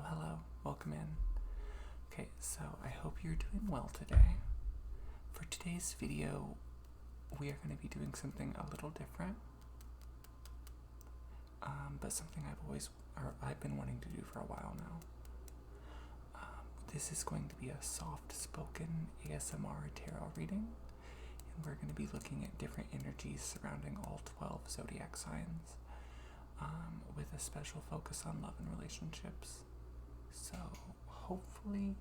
Hello, welcome in. Okay, so I hope you're doing well today. For today's video, we are going to be doing something a little different, but something I've been wanting to do for a while now. This is going to be a soft-spoken ASMR tarot reading, and we're going to be looking at different energies surrounding all 12 zodiac signs, with a special focus on love and relationships. So hopefully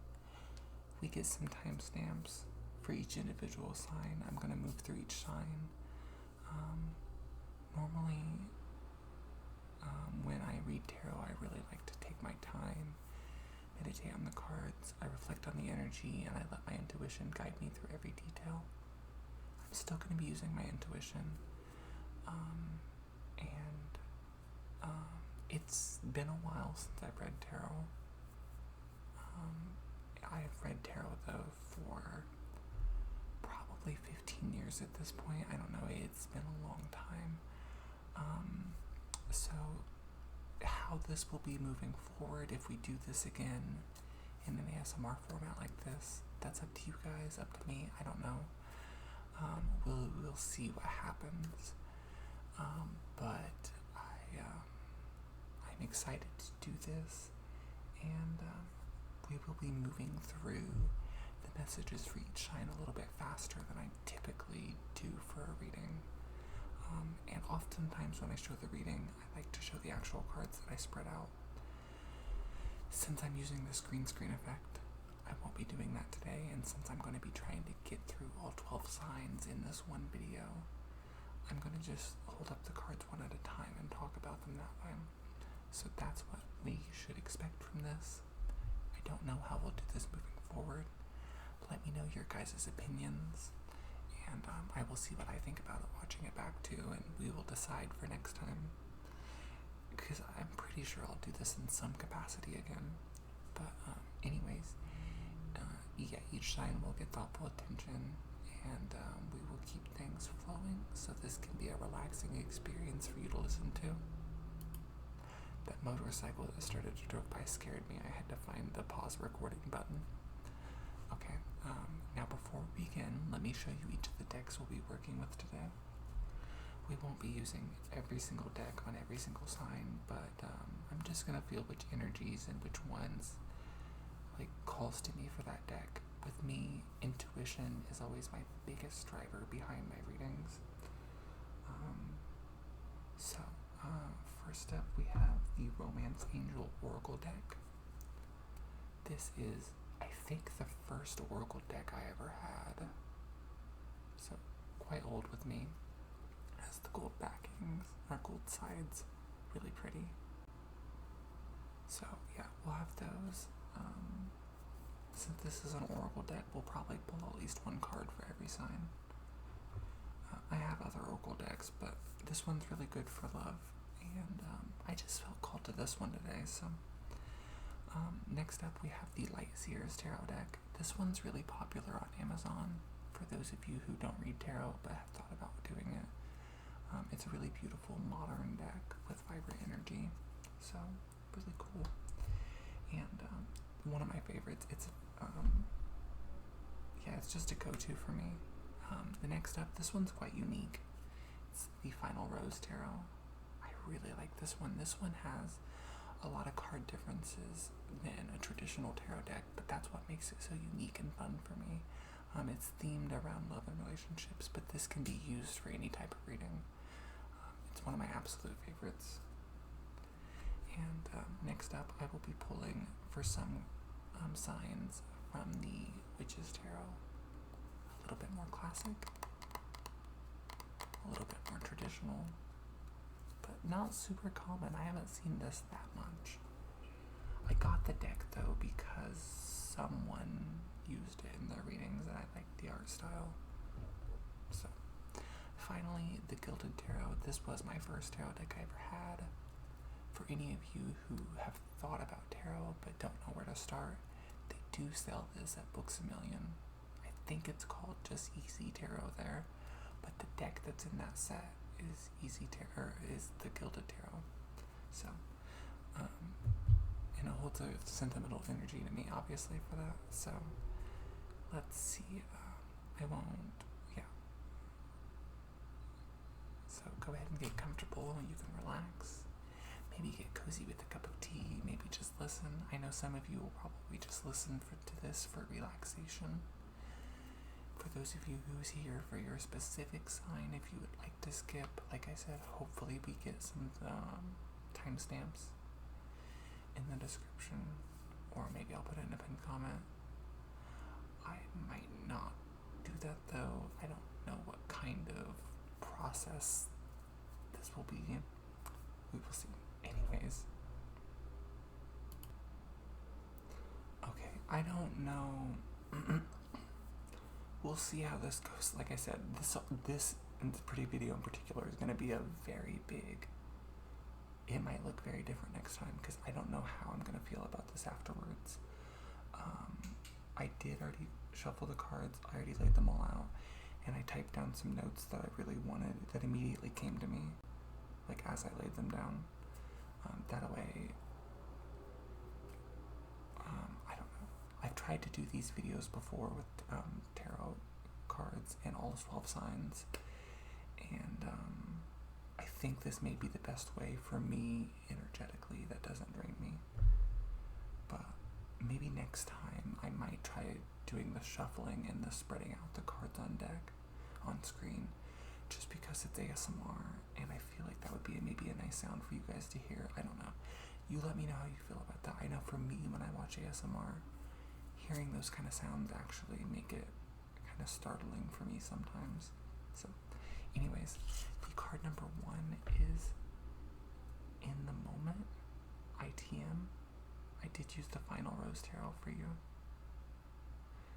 we get some timestamps for each individual sign. I'm going to move through each sign. Normally, when I read tarot, I really like to take my time, meditate on the cards, I reflect on the energy, and I let my intuition guide me through every detail. I'm still going to be using my intuition, it's been a while since I've read tarot. I've read tarot, though, for probably 15 years at this point. I don't know, it's been a long time. So how this will be moving forward, if we do this again in an ASMR format like this, that's up to you guys, up to me, I don't know. We'll see what happens. But I'm excited to do this, and we will be moving through the messages for each sign a little bit faster than I typically do for a reading. And oftentimes when I show the reading, I like to show the actual cards that I spread out. Since I'm using this green screen effect, I won't be doing that today, and since I'm going to be trying to get through all 12 signs in this one video, I'm going to just hold up the cards one at a time and talk about them that way. So that's what we should expect from this. I don't know how we'll do this moving forward. Let me know your guys' opinions, and I will see what I think about it watching it back too, and we will decide for next time, because I'm pretty sure I'll do this in some capacity again. But anyways, each sign will get thoughtful attention, and we will keep things flowing so this can be a relaxing experience for you to listen to. That motorcycle that started to drive by scared me. I had to find the pause recording button. Okay, now before we begin, let me show you each of the decks we'll be working with today. We won't be using every single deck on every single sign, but I'm just gonna feel which energies and which ones calls to me for that deck. With me, intuition is always my biggest driver behind my readings. First up, we have the Romance Angel Oracle deck. This is, I think, the first Oracle deck I ever had. So, quite old with me. Has the gold backings, or gold sides. Really pretty. So, yeah, we'll have those. Since this is an Oracle deck, we'll probably pull at least one card for every sign. I have other Oracle decks, but this one's really good for love. And I just felt called to this one today, so next up we have the Light Seers Tarot deck. This one's really popular on Amazon for those of you who don't read tarot but have thought about doing it. It's a really beautiful modern deck with vibrant energy, so really cool. And one of my favorites. It's just a go-to for me. The next up, this one's quite unique. It's the Final Rose Tarot. I really like this one. This one has a lot of card differences than a traditional tarot deck, but that's what makes it so unique and fun for me. It's themed around love and relationships, but this can be used for any type of reading. It's one of my absolute favorites. And next up, I will be pulling for some signs from the Witches Tarot. A little bit more classic, a little bit more traditional, but not super common. I haven't seen this that much. I got the deck though because someone used it in their readings and I liked the art style. So, finally, the Gilded Tarot. This was my first tarot deck I ever had. For any of you who have thought about tarot but don't know where to start, they do sell this at Books A Million. I think it's called just Easy Tarot there, but the deck that's in that set is is the Gilded Tarot. So, and it holds lots of sentimental energy to me, obviously, for that. So, let's see. I won't, yeah. So, go ahead and get comfortable. You can relax. Maybe get cozy with a cup of tea. Maybe just listen. I know some of you will probably just listen to this for relaxation. For those of you who's here for your specific sign, if you would like to skip, like I said, hopefully we get some timestamps in the description, or maybe I'll put it in a pinned comment. I might not do that though. I don't know what kind of process this will be. We will see. Anyways. Okay, I don't know. We'll see how this goes. Like I said, this pretty video in particular is going to be a very big. It might look very different next time because I don't know how I'm going to feel about this afterwards. I did already shuffle the cards. I already laid them all out, and I typed down some notes that I really wanted that immediately came to me, like as I laid them down. That way, I don't know. I've tried to do these videos before with tarot cards and all 12 signs, and I think this may be the best way for me energetically that doesn't drain me. But maybe next time I might try doing the shuffling and the spreading out the cards on deck, on screen, just because it's ASMR, and I feel like that would be maybe a nice sound for you guys to hear. I don't know. You let me know how you feel about that. I know for me, when I watch ASMR, hearing those kind of sounds actually make it kind of startling for me sometimes. So, anyways, the card number 1 is In the Moment, ITM. I did use the Final Rose Tarot for you.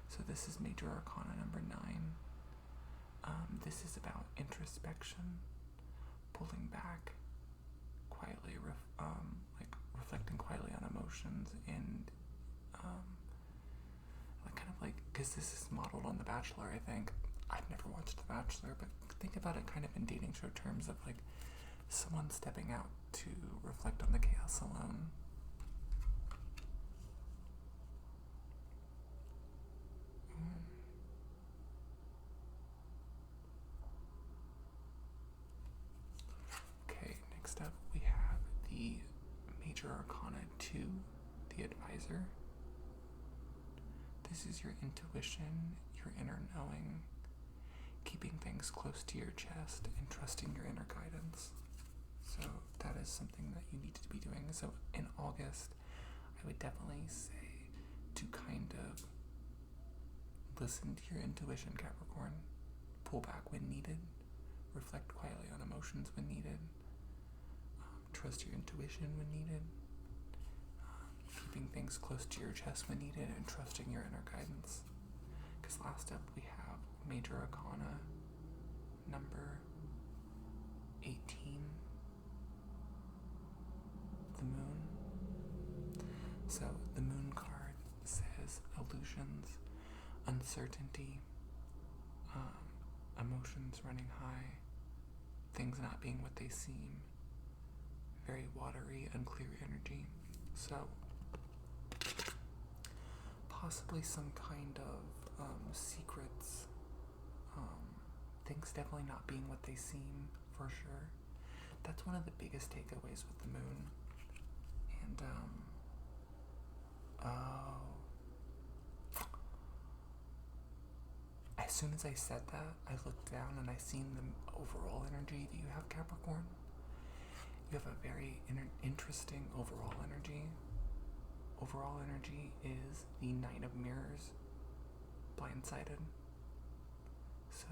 So this is Major Arcana number 9. This is about introspection, pulling back quietly, reflecting quietly on emotions, and because this is modeled on The Bachelor, I think. I've never watched The Bachelor, but think about it kind of in dating show terms of like someone stepping out to reflect on the chaos alone. Okay, next up we have the Major Arcana 2, the Advisor. This is your intuition, your inner knowing, keeping things close to your chest and trusting your inner guidance. So that is something that you need to be doing. So in August, I would definitely say to kind of listen to your intuition, Capricorn. Pull back when needed. Reflect quietly on emotions when needed. Trust your intuition when needed. Keeping things close to your chest when needed, and trusting your inner guidance. Because last up we have Major Arcana number 18, the Moon. So the Moon card says illusions, uncertainty, emotions running high, things not being what they seem, very watery, unclear energy. So possibly some kind of secrets, things definitely not being what they seem, for sure. That's one of the biggest takeaways with the Moon. And as soon as I said that, I looked down and I seen the overall energy that you have, Capricorn. You have a very interesting overall energy. Overall energy is the Knight of Mirrors, blindsided. So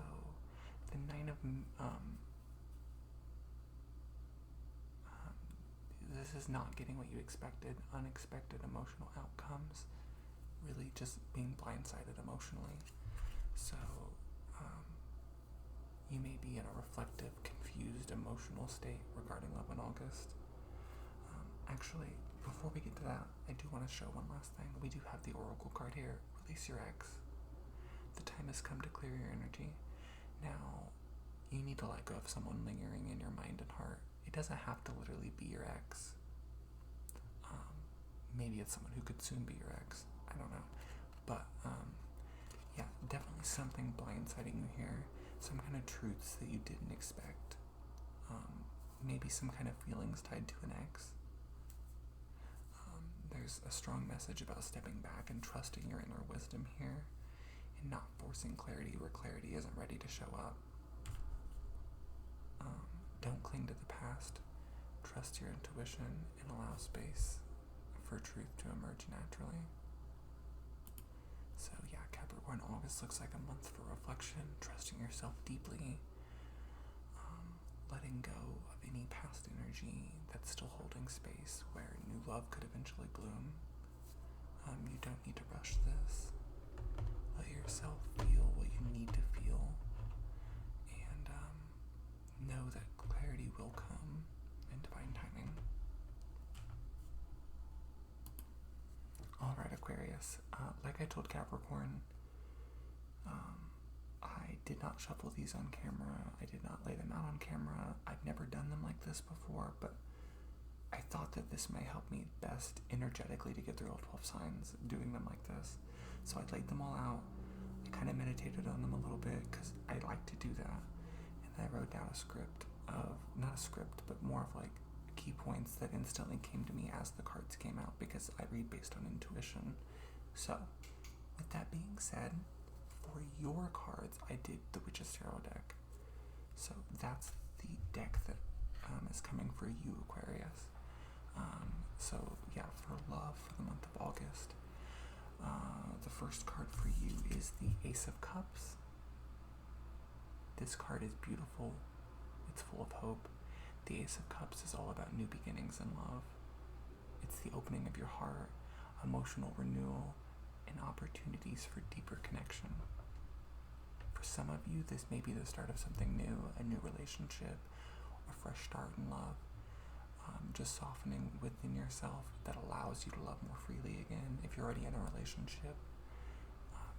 the Knight of this is not getting what you expected, unexpected emotional outcomes, really just being blindsided emotionally. So you may be in a reflective, confused, emotional state regarding love in August. Actually, before we get to that, I do want to show one last thing. We do have the Oracle card here. Release your ex. The time has come to clear your energy. Now, you need to let go of someone lingering in your mind and heart. It doesn't have to literally be your ex. maybe it's someone who could soon be your ex. I don't know. But, yeah, definitely something blindsiding you here. Some kind of truths that you didn't expect. Maybe some kind of feelings tied to an ex. There's a strong message about stepping back and trusting your inner wisdom here and not forcing clarity where clarity isn't ready to show up. Don't cling to the past. Trust your intuition and allow space for truth to emerge naturally. So yeah, Capricorn, August looks like a month for reflection, trusting yourself deeply, letting go of any past energy that's still holding space where new love could eventually bloom. You don't need to rush this. Let yourself feel what you need to feel, and know that clarity will come in divine timing. Alright, Aquarius. Like I told Capricorn, I did not shuffle these on camera. I did not lay them out on camera. I've never done them like this before, but I thought that this may help me best energetically to get through all 12 signs doing them like this. So I laid them all out. I kind of meditated on them a little bit because I like to do that. And I wrote down a script of, not a script, but more of like key points that instantly came to me as the cards came out because I read based on intuition. So, with that being said, for your cards, I did the Witch's Tarot deck. So that's the deck that is coming for you, Aquarius. So yeah, for love for the month of August, the first card for you is the Ace of Cups. This card is beautiful. It's full of hope. The Ace of Cups is all about new beginnings in love. It's the opening of your heart, emotional renewal, and opportunities for deeper connection. For some of you, this may be the start of something new, a new relationship, a fresh start in love. Just softening within yourself that allows you to love more freely again. If you're already in a relationship,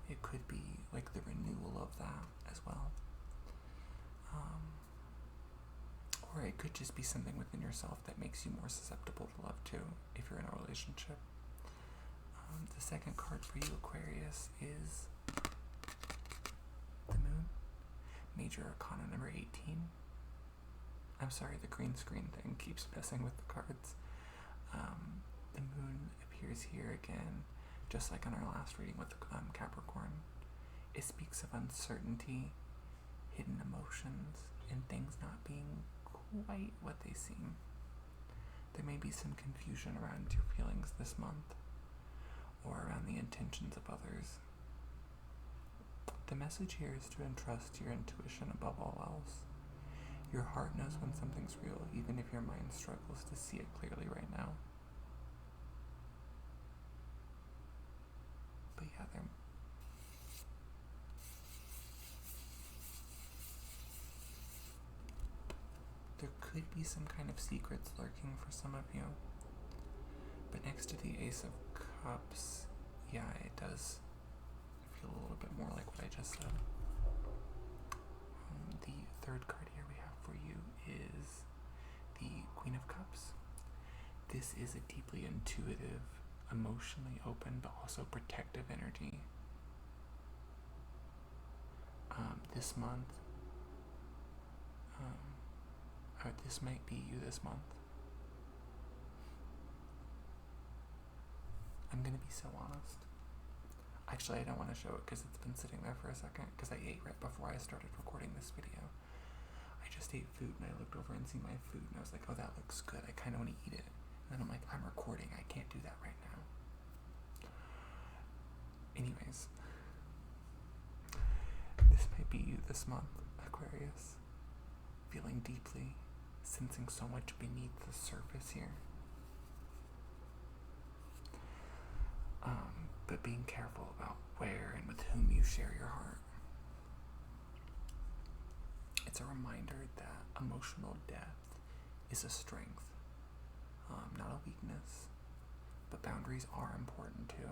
it could be like the renewal of that as well. Or it could just be something within yourself that makes you more susceptible to love too, if you're in a relationship. The second card for you, Aquarius, is the Moon. Major Arcana number 18. I'm sorry, the green screen thing keeps messing with the cards. The Moon appears here again, just like on our last reading with Capricorn. It speaks of uncertainty, hidden emotions, and things not being quite what they seem. There may be some confusion around your feelings this month, or around the intentions of others. The message here is to entrust your intuition above all else. Your heart knows when something's real, even if your mind struggles to see it clearly right now. But yeah, there could be some kind of secrets lurking for some of you. But next to the Ace of Cups, yeah, it does feel a little bit more like what I just said. The third card here we have for you is the Queen of Cups. This is a deeply intuitive, emotionally open, but also protective energy. This month, or this might be you this month. I'm gonna be so honest. Actually, I don't want to show it because it's been sitting there for a second because I ate right before I started recording this video. I just ate food and I looked over and see my food and I was like, oh, that looks good. I kind of want to eat it. And then I'm like, I'm recording. I can't do that right now. Anyways, this might be you this month, Aquarius. Feeling deeply, sensing so much beneath the surface here. But being careful about where and with whom you share your heart. It's a reminder that emotional depth is a strength, not a weakness, but boundaries are important too.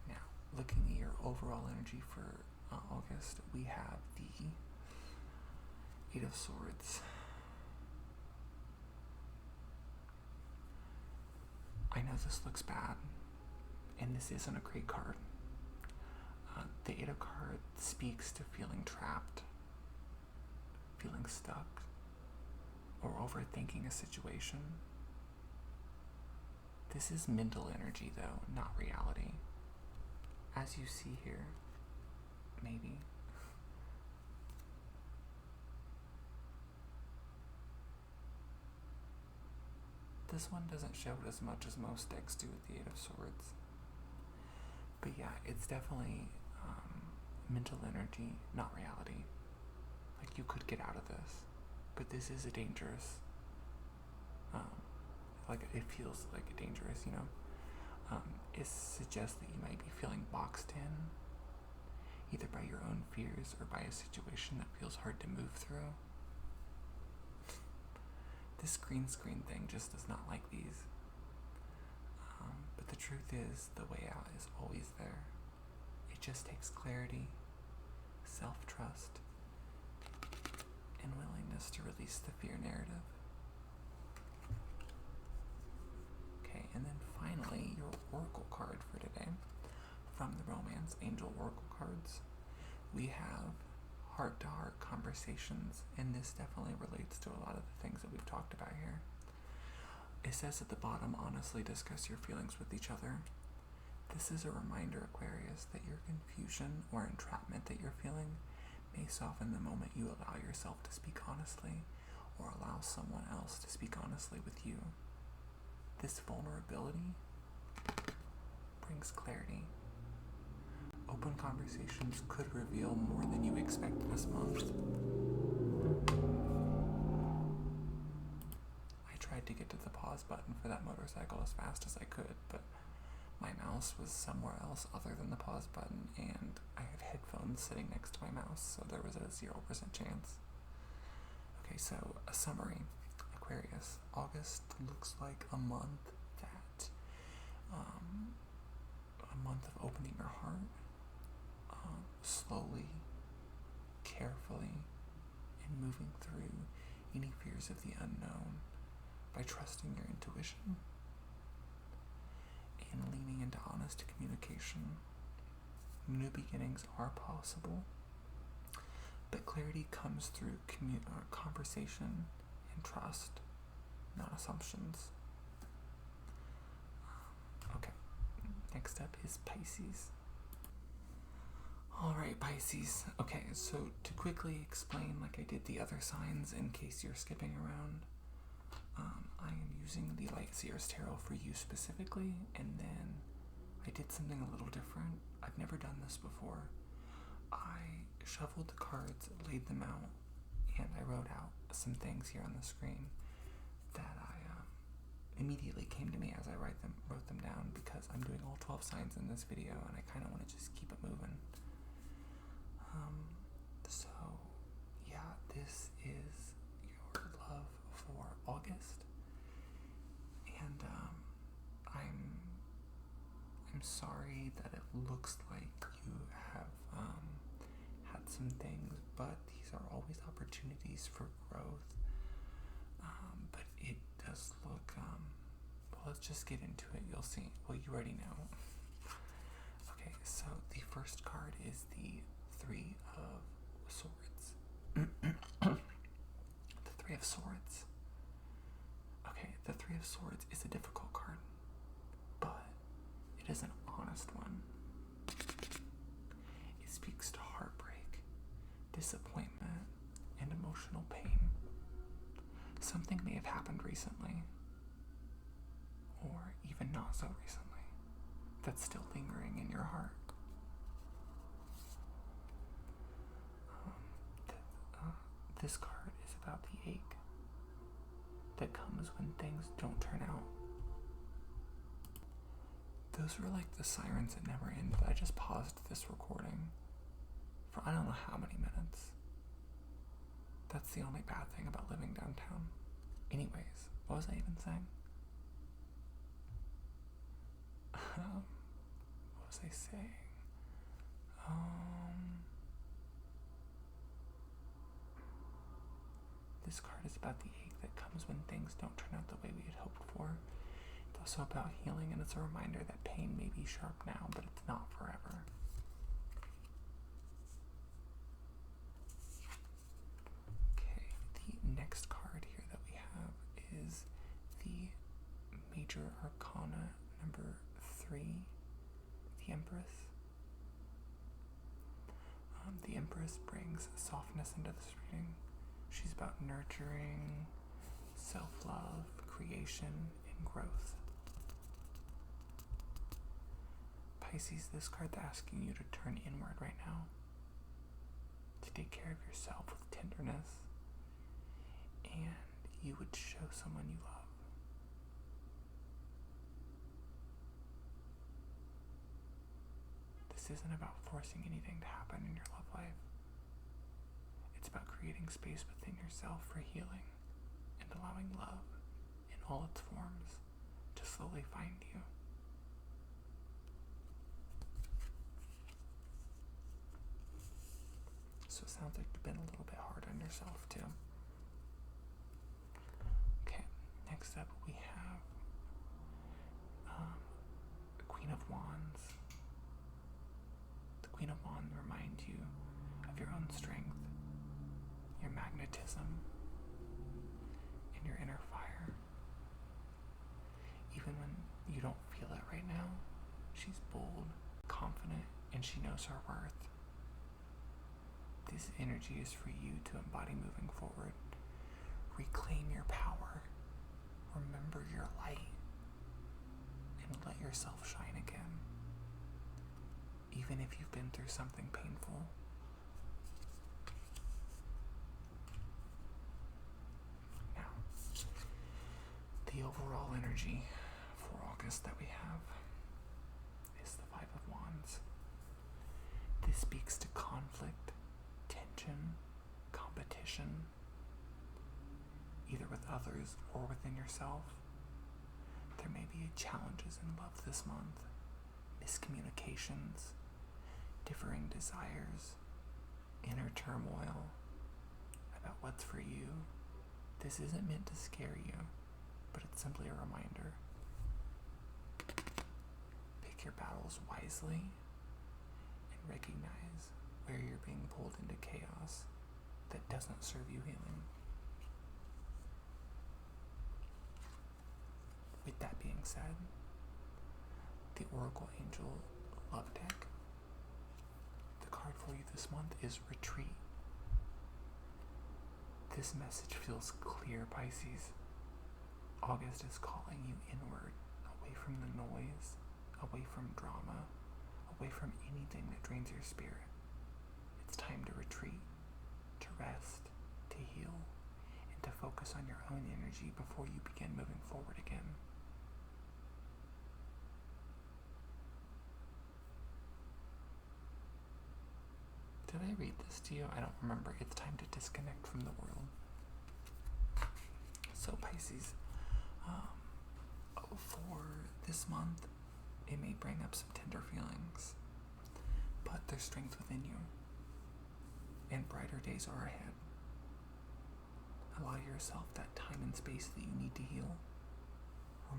Now, looking at your overall energy for August, we have the Eight of Swords, I know this looks bad, and this isn't a great card. The Eight of Cards speaks to feeling trapped, feeling stuck, or overthinking a situation. This is mental energy, though, not reality. As you see here, maybe. This one doesn't show it as much as most decks do with the Eight of Swords. But yeah, it's definitely mental energy, not reality. Like, you could get out of this, but this is a dangerous, like, it feels like a dangerous, you know. It suggests that you might be feeling boxed in, either by your own fears or by a situation that feels hard to move through. This green screen thing just does not like these. But the truth is, the way out is always there. It just takes clarity, self-trust, and willingness to release the fear narrative. Okay, and then finally, your oracle card for today. From the Romance Angel Oracle cards, we have heart-to-heart conversations, and this definitely relates to a lot of the things that we've talked about here. It says at the bottom, honestly discuss your feelings with each other. This is a reminder, Aquarius, that your confusion or entrapment that you're feeling may soften the moment you allow yourself to speak honestly, or allow someone else to speak honestly with you. This vulnerability brings clarity. Open conversations could reveal more than you expect this month. I tried to get to the pause button for that motorcycle as fast as I could, but my mouse was somewhere else other than the pause button, and I had headphones sitting next to my mouse, so there was a 0% chance. Okay, so a summary. Aquarius, August looks like a month that, a month of opening your heart, slowly, carefully, and moving through any fears of the unknown by trusting your intuition and leaning into honest communication. New beginnings are possible, but clarity comes through conversation and trust, not assumptions. Okay, next up is Pisces. Alright, Pisces. Okay, so to quickly explain, like I did the other signs in case you're skipping around, I am using the Light Seers Tarot for you specifically, and then I did something a little different. I've never done this before. I shuffled the cards, laid them out, and I wrote out some things here on the screen that immediately came to me as I wrote them down, because I'm doing all 12 signs in this video, and I kind of want to just keep it moving. So, yeah, this is your love for August, and I'm sorry that it looks like you have had some things, but these are always opportunities for growth. But it does look, well, let's just get into it. You'll see. Well, you already know. Okay, so the first card is the Three of Swords. The Three of Swords. Okay, the Three of Swords is a difficult card, but it is an honest one. It speaks to heartbreak, disappointment, and emotional pain. Something may have happened recently, or even not so recently, that's still lingering in your heart. This card is about the ache that comes when things don't turn out. Those were like the sirens that never end. I just paused this recording for I don't know how many minutes. That's the only bad thing about living downtown. Anyways, what was I even saying? What was I saying? This card is about the ache that comes when things don't turn out the way we had hoped for. The also about healing, and it's a reminder that pain may be sharp now, but it's not forever. Okay, the next card here that we have is the Major Arcana number 3, the Empress. The Empress brings softness into this reading. She's about nurturing, self-love, creation, and growth. Pisces, this card's asking you to turn inward right now, to take care of yourself with tenderness, and you would show someone you love. This isn't about forcing anything to happen in your love life. It's about creating space within yourself for healing and allowing love in all its forms to slowly find you. So it sounds like you've been a little bit hard on yourself too. Okay, next up we have the Queen of Wands. The Queen of Wands reminds you of your own strength, your magnetism, and your inner fire. Even when you don't feel it right now, she's bold, confident, and she knows her worth. This energy is for you to embody moving forward. Reclaim your power. Remember your light. And let yourself shine again. Even if you've been through something painful. Now, the overall energy for August that we have is the Five of Wands. This speaks to conflict, tension, competition, either with others or within yourself. There may be challenges in love this month, miscommunications, differing desires, inner turmoil about what's for you. This isn't meant to scare you, but it's simply a reminder. Pick your battles wisely and recognize where you're being pulled into chaos that doesn't serve you healing. With that being said, the Oracle Angel Love Deck, the card for you this month is Retreat. This message feels clear, Pisces. August is calling you inward, away from the noise, away from drama, away from anything that drains your spirit. It's time to retreat, to rest, to heal, and to focus on your own energy before you begin moving forward again. Did I read this to you? I don't remember. It's time to disconnect from the world. So Pisces, for this month, it may bring up some tender feelings, but there's strength within you, and brighter days are ahead. Allow yourself that time and space that you need to heal.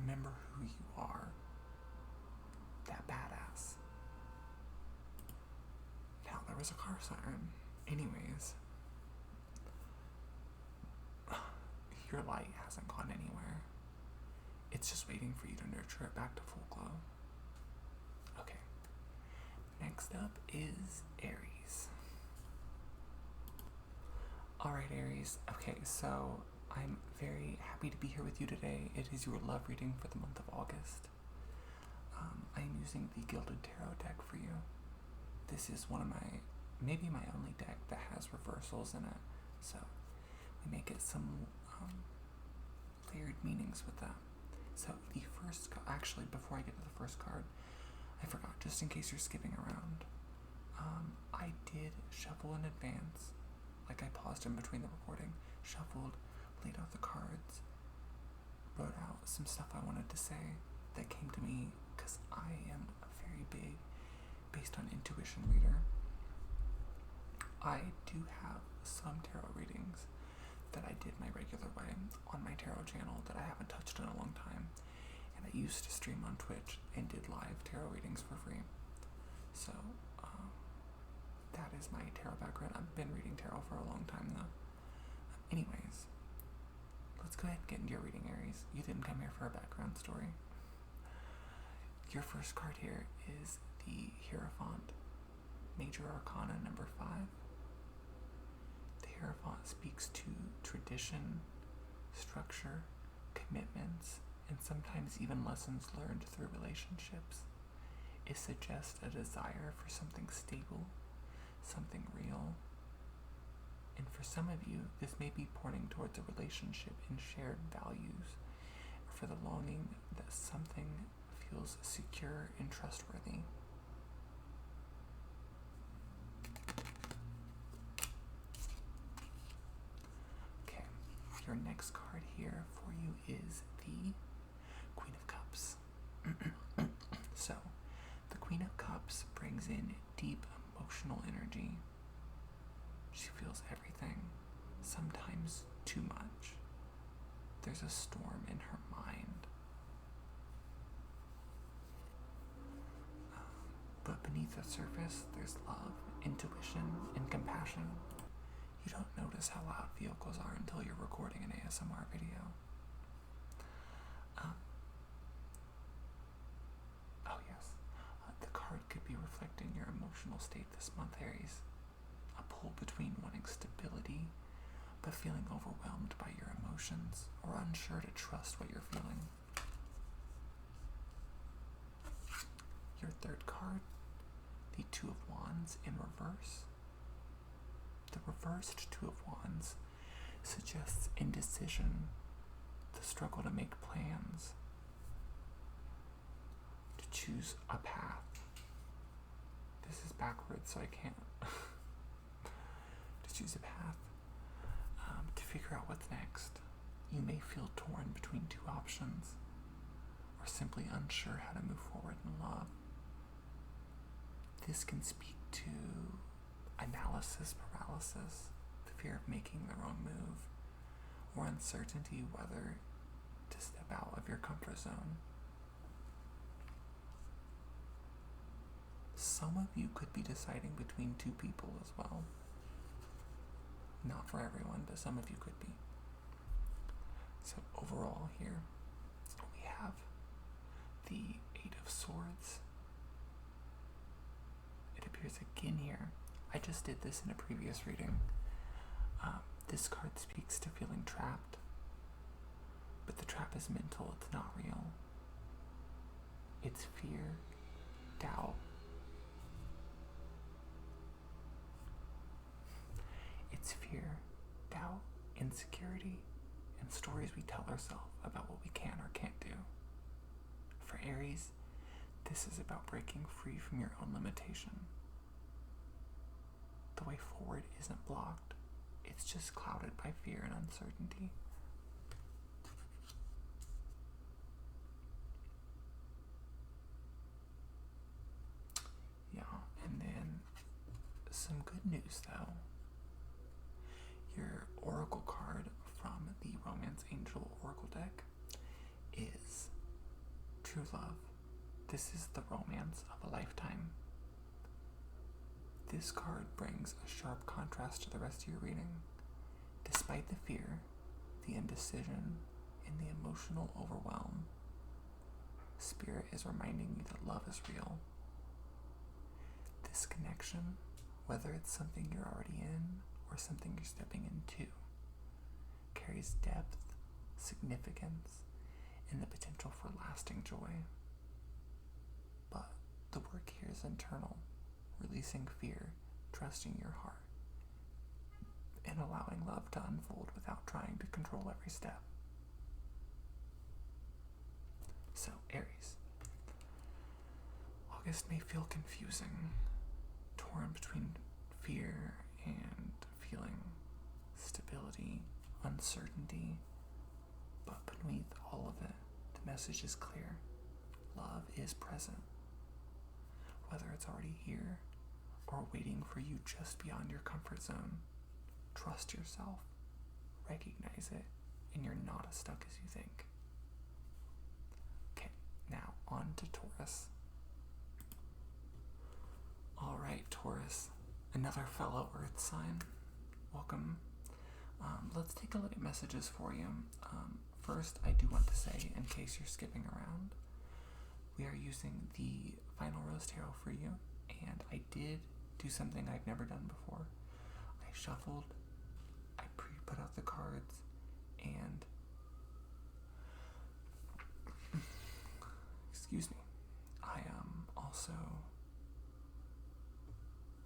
Remember who you are, that badass. Now, there was a car siren. Anyways, your light hasn't gone anywhere. It's just waiting for you to nurture it back to full glow. Okay. Next up is Aries. Alright, Aries. Okay, so I'm very happy to be here with you today. It is your love reading for the month of August. I'm using the Gilded Tarot deck for you. This is maybe my only deck that has reversals in it. So we may get some layered meanings with that. So the first, actually before I get to the first card, I forgot, just in case you're skipping around, I did shuffle in advance, like I paused in between the recording, shuffled, laid out the cards, wrote out some stuff I wanted to say that came to me, because I am a very big, based on intuition reader. I do have some tarot readings that I did my regular way on my tarot channel that I haven't touched in a long time, And I used to stream on Twitch and did live tarot readings for free. So, that is my tarot background. I've been reading tarot for a long time though. Anyways, let's go ahead and get into your reading, Aries. You didn't come here for a background story. Your first card here is the Hierophant, Major Arcana number 5. The Hierophant speaks to tradition, structure, commitments, and sometimes even lessons learned through relationships. It suggests a desire for something stable, something real. And for some of you, this may be pointing towards a relationship and shared values, or for the longing that something feels secure and trustworthy. Okay, your next card here for you is the Queen of Cups. So, the Queen of Cups brings in deep emotional energy. She feels everything, sometimes too much. There's a storm in her mind. But beneath the surface, there's love, intuition, and compassion. You don't notice how loud vehicles are until you're recording an ASMR video. The card could be reflecting your emotional state this month, Aries. A pull between wanting stability, but feeling overwhelmed by your emotions, or unsure to trust what you're feeling. Your third card, the Two of Wands in reverse. The reversed Two of Wands suggests indecision, the struggle to make plans, to choose a path. This is backwards, so I can't. To choose a path, to figure out what's next. You may feel torn between two options, or simply unsure how to move forward in love. This can speak to analysis paralysis, the fear of making the wrong move, or uncertainty whether to step out of your comfort zone. Some of you could be deciding between two people as well. Not for everyone, but some of you could be. So overall here, we have the Eight of Swords. It appears again here. I just did this in a previous reading. This card speaks to feeling trapped, but the trap is mental, it's not real. It's fear, doubt. It's fear, doubt, insecurity, and stories we tell ourselves about what we can or can't do. For Aries, this is about breaking free from your own limitation. The way forward isn't blocked, it's just clouded by fear and uncertainty. Yeah, and then some good news though. Your oracle card from the Romance Angel Oracle deck is True Love. This is the romance of a lifetime. This card brings a sharp contrast to the rest of your reading. Despite the fear, the indecision, and the emotional overwhelm, Spirit is reminding you that love is real. This connection, whether it's something you're already in or something you're stepping into, carries depth, significance, and the potential for lasting joy. But the work here is internal, releasing fear, trusting your heart, and allowing love to unfold without trying to control every step. So, Aries, August may feel confusing, torn between fear and feeling, stability, uncertainty, but beneath all of it, the message is clear. Love is present. Whether it's already here or waiting for you just beyond your comfort zone, trust yourself, recognize it, and you're not as stuck as you think. Okay, to Taurus. Alright, Taurus, another fellow Earth sign. Welcome. Let's take a look at messages for you. First, I do want to say, in case you're skipping around, we are using the Final Rose Tarot for you, and I did do something I've never done before. I shuffled, I put out the cards, and excuse me, I also,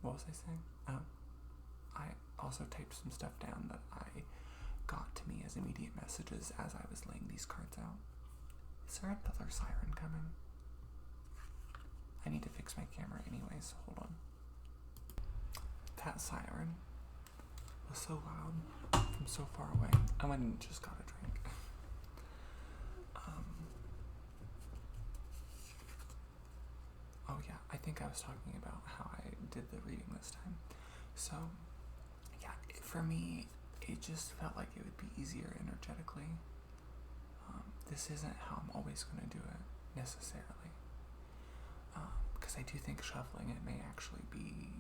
what was I saying? I also typed some stuff down that I got to me as immediate messages as I was laying these cards out. Is there another siren coming? I need to fix my camera anyway, so hold on. That siren was so loud from so far away. I went and just got a drink. Oh yeah, I think I was talking about how I did the reading this time. So, yeah, for me, it just felt like it would be easier energetically. This isn't how I'm always going to do it, necessarily. Because I do think shuffling it may actually be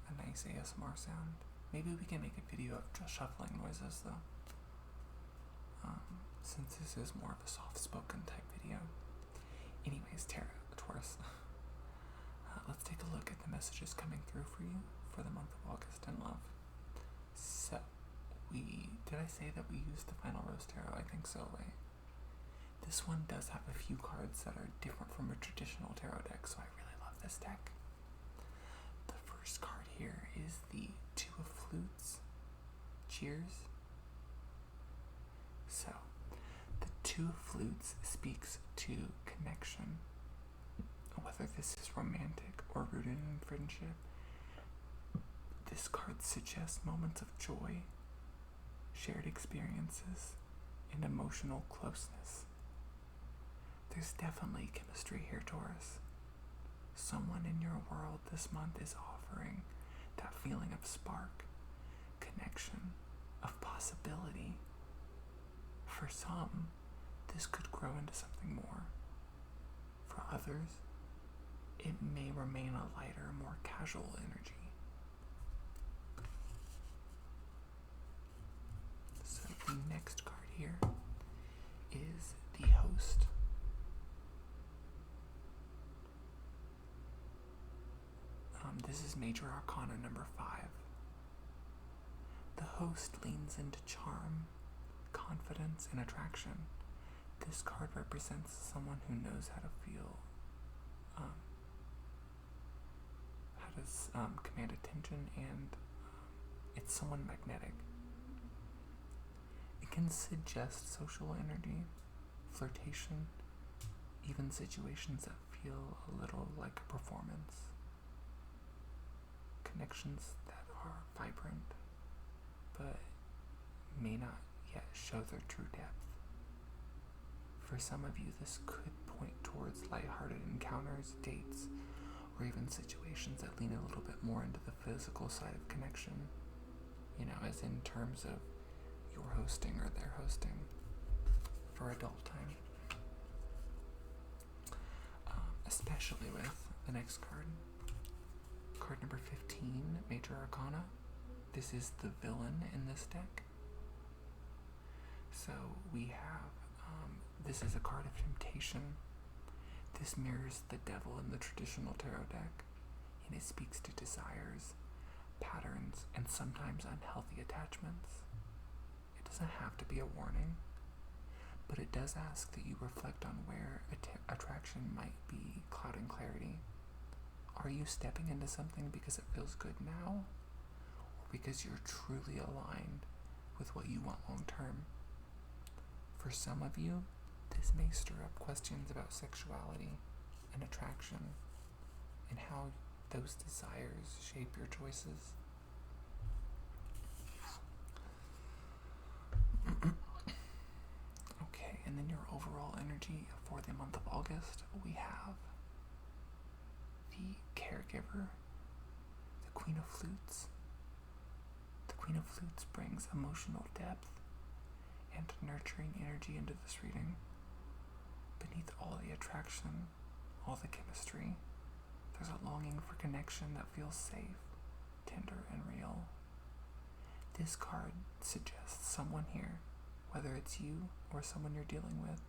a nice ASMR sound. Maybe we can make a video of just shuffling noises, though. Since this is more of a soft-spoken type video. Anyways, Taurus. Let's take a look at the messages coming through for you for the month of August in love. So, did I say that we used the Final Rose Tarot? I think so, right? This one does have a few cards that are different from a traditional tarot deck, so I really love this deck. The first card here is the Two of Flutes. Cheers. So, the Two of Flutes speaks to connection. Whether this is romantic or rooted in friendship, this card suggests moments of joy, shared experiences, and emotional closeness. There's definitely chemistry here, Taurus. Someone in your world this month is offering that feeling of spark, connection, of possibility. For some, this could grow into something more. For others, it may remain a lighter, more casual energy. So the next card here is the Host. This is Major Arcana number 5. The Host leans into charm, confidence, and attraction. This card represents someone who knows how to feel, command attention, and it's someone magnetic. It can suggest social energy, flirtation, even situations that feel a little like a performance. Connections that are vibrant, but may not yet show their true depth. For some of you, this could point towards lighthearted encounters, dates, or even situations that lean a little bit more into the physical side of connection, as in terms of your hosting or their hosting for adult time. Especially with the next card. Card number 15, Major Arcana. This is the villain in this deck. So we have, this is a card of temptation. This mirrors the devil in the traditional tarot deck, and it speaks to desires, patterns, and sometimes unhealthy attachments. It doesn't have to be a warning, but it does ask that you reflect on where attraction might be clouding clarity. Are you stepping into something because it feels good now, or because you're truly aligned with what you want long term? For some of you, this may stir up questions about sexuality and attraction and how those desires shape your choices. Okay, and then your overall energy for the month of August, we have the Caregiver, the Queen of Flutes. The Queen of Flutes brings emotional depth and nurturing energy into this reading. Beneath all the attraction all the chemistry. There's a longing for connection that feels safe, tender, and real. This card suggests someone here, whether it's you or someone you're dealing with,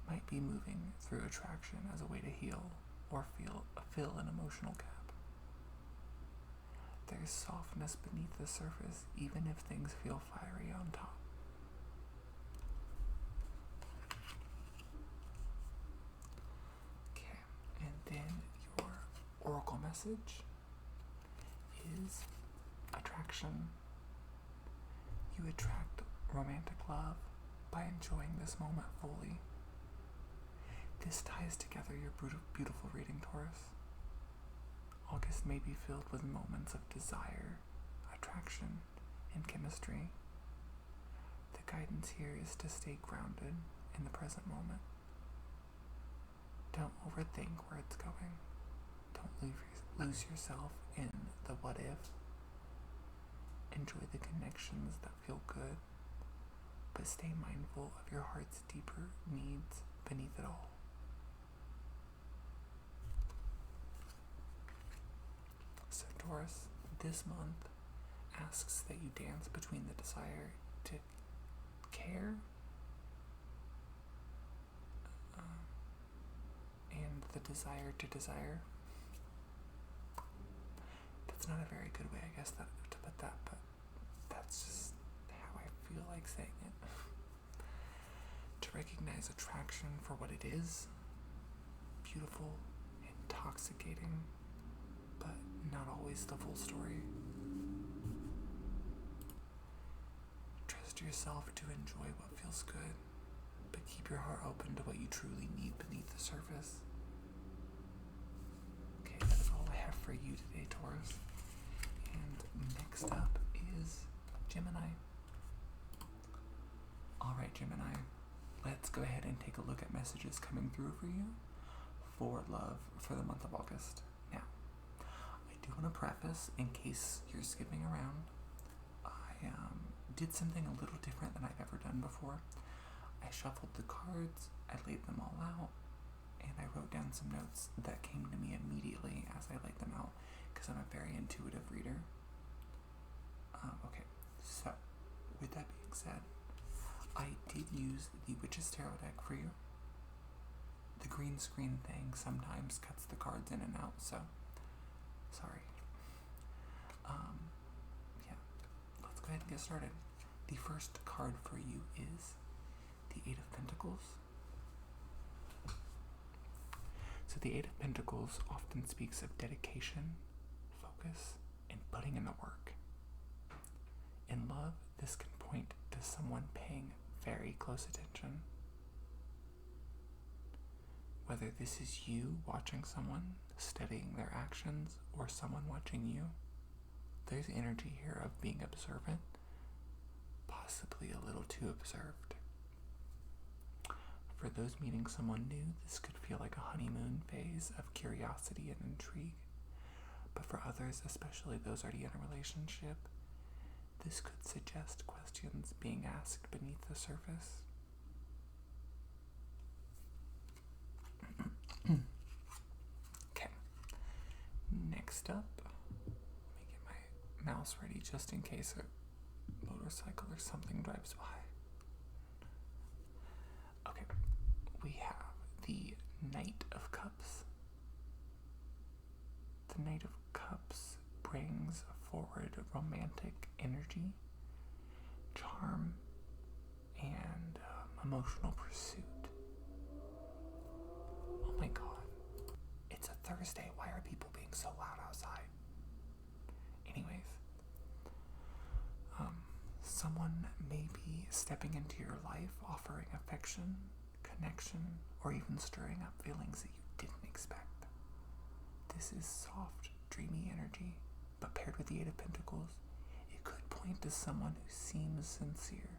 might be moving through attraction as a way to heal or fill an emotional gap. There's softness beneath the surface, even if things feel fiery on top. Okay, and then your oracle message is attraction. You attract romantic love by enjoying this moment fully. This ties together your beautiful reading, Taurus. August may be filled with moments of desire, attraction, and chemistry. The guidance here is to stay grounded in the present moment. Don't overthink where it's going. Don't lose yourself in the what if. Enjoy the connections that feel good, but stay mindful of your heart's deeper needs beneath it all. So Taurus, this month asks that you dance between the desire to care and the desire to desire. That's not a very good way, I guess, to put that, but that's just how I feel like saying it. To recognize attraction for what it is, beautiful, intoxicating, but not always the full story. Trust yourself to enjoy what feels good, but keep your heart open to what you truly need beneath the surface. Okay, that is all I have for you today, Taurus. And next up is Gemini. Alright, Gemini, let's go ahead and take a look at messages coming through for you for love for the month of August. Now, I do want to preface, in case you're skipping around, I did something a little different than I've ever done before. I shuffled the cards, I laid them all out, and I wrote down some notes that came to me immediately as I laid them out, because I'm a very intuitive reader. Okay, so with that being said, I did use the Witch's Tarot deck for you. The green screen thing sometimes cuts the cards in and out, so sorry. Yeah, let's go ahead and get started. The first card for you is the Eight of Pentacles. So the Eight of Pentacles often speaks of dedication, focus, and putting in the work. In love, this can point to someone paying very close attention. Whether this is you watching someone, studying their actions, or someone watching you, there's energy here of being observant, possibly a little too observed. For those meeting someone new, this could feel like a honeymoon phase of curiosity and intrigue. But for others, especially those already in a relationship, this could suggest questions being asked beneath the surface. Okay. Next up, let me get my mouse ready just in case a motorcycle or something drives by. Okay. We have the Knight of Cups. The Knight of Cups brings forward romantic energy, charm, and emotional pursuit. Oh my god. It's a Thursday. Why are people being so loud outside? Anyways, someone may be stepping into your life, offering affection, connection, or even stirring up feelings that you didn't expect. This is soft, dreamy energy, but paired with the Eight of Pentacles, it could point to someone who seems sincere,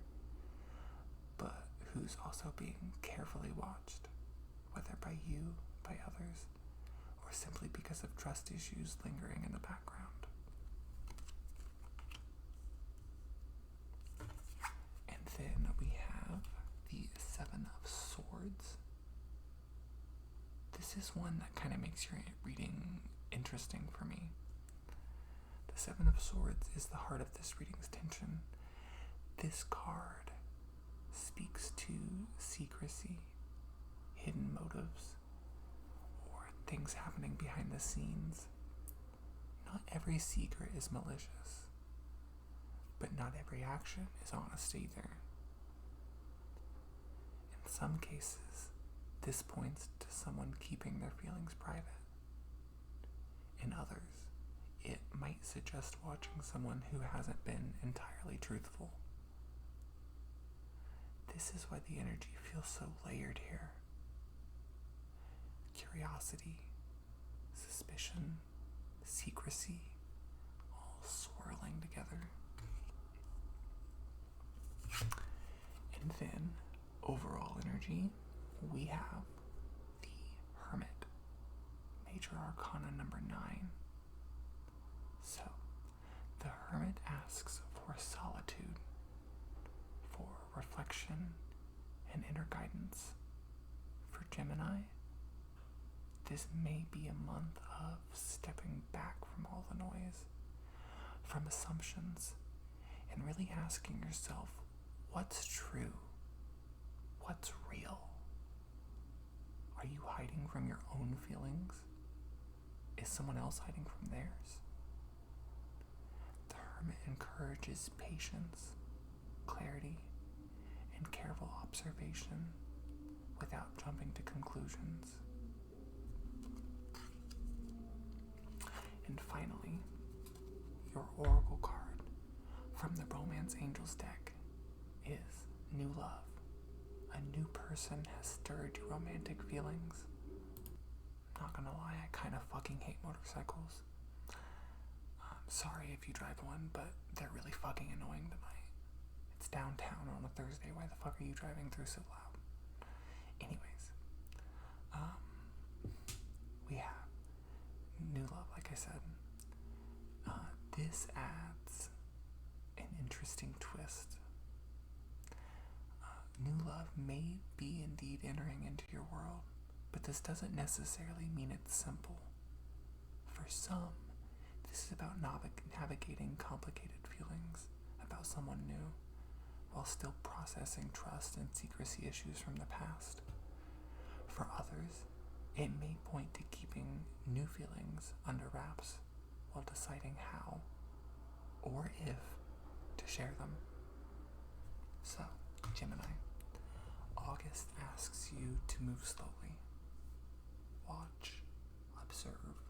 but who's also being carefully watched, whether by you, by others, or simply because of trust issues lingering in the background. And then we have the Seven of Swords. This this is one that kind of makes your reading interesting for me. The Seven of Swords is the heart of this reading's tension. This card speaks to secrecy, hidden motives, or things happening behind the scenes. Not every secret is malicious, but not every action is honest either. In some cases, this points to someone keeping their feelings private. In others, it might suggest watching someone who hasn't been entirely truthful. This is why the energy feels so layered here. Curiosity, suspicion, secrecy, all swirling together. And then, overall energy, we have the Hermit, Major Arcana number 9. So, the Hermit asks for solitude, for reflection and inner guidance. For Gemini, this may be a month of stepping back from all the noise, from assumptions, and really asking yourself, what's true? What's real? Are you hiding from your own feelings? Is someone else hiding from theirs? The Hermit encourages patience, clarity, and careful observation without jumping to conclusions. And finally, your Oracle card from the Romance Angels deck is New Love. A new person has stirred your romantic feelings. Not gonna lie, I kind of fucking hate motorcycles. Sorry if you drive one, but they're really fucking annoying tonight. It's downtown on a Thursday. Why the fuck are you driving through so loud? Anyways, we have New Love, like I said. This adds an interesting twist. New love may be indeed entering into your world, but this doesn't necessarily mean it's simple. For some, this is about navigating complicated feelings about someone new, while still processing trust and secrecy issues from the past. For others, it may point to keeping new feelings under wraps while deciding how or if to share them. So, Gemini, August asks you to move slowly. Watch, observe,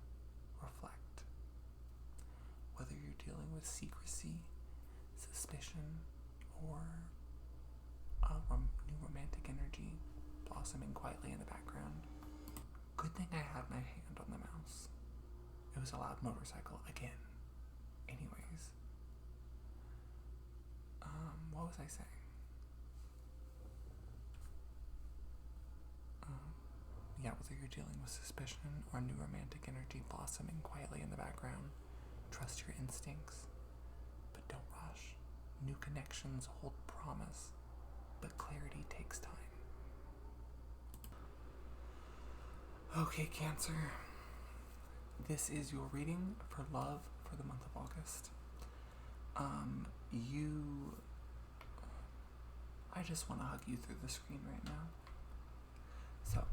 reflect. Whether you're dealing with secrecy, suspicion, or new romantic energy blossoming quietly in the background. Good thing I had my hand on the mouse. It was a loud motorcycle again. Anyways, what was I saying? Yeah, whether you're dealing with suspicion or new romantic energy blossoming quietly in the background, trust your instincts, but don't rush. New connections hold promise, but clarity takes time. Okay, Cancer. This is your reading for love for the month of August. I just want to hug you through the screen right now. So,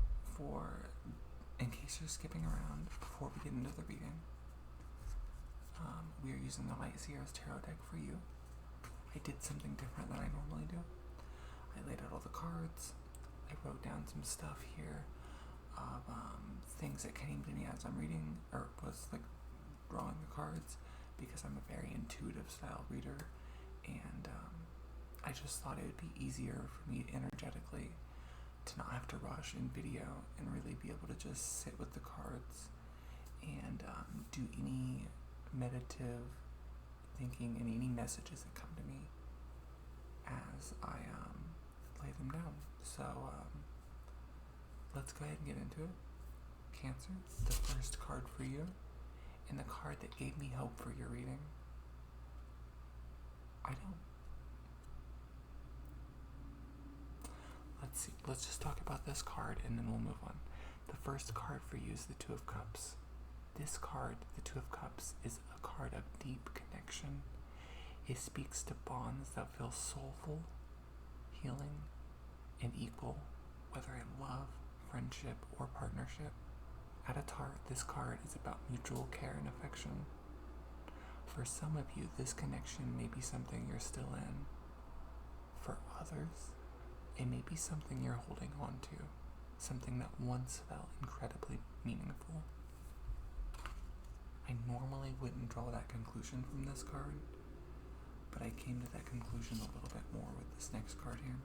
in case you're skipping around, before we get into the reading, we are using the Light Sierra's Tarot deck for you. I did something different than I normally do. I laid out all the cards. I wrote down some stuff here of things that came to me as I'm reading, or was like drawing the cards, because I'm a very intuitive style reader, and I just thought it would be easier for me energetically to not have to rush in video and really be able to just sit with the cards and do any meditative thinking and any messages that come to me as I lay them down. So let's go ahead and get into it. Cancer, the first card for you, and the card that gave me hope for your reading. I don't. Let's see. Let's just talk about this card and then we'll move on. The first card for you is the Two of Cups. This card, the Two of Cups, is a card of deep connection. It speaks to bonds that feel soulful, healing, and equal, whether in love, friendship, or partnership. At its heart, this card is about mutual care and affection. For some of you, this connection may be something you're still in. For others, it may be something you're holding on to, something that once felt incredibly meaningful. I normally wouldn't draw that conclusion from this card, but I came to that conclusion a little bit more with this next card here.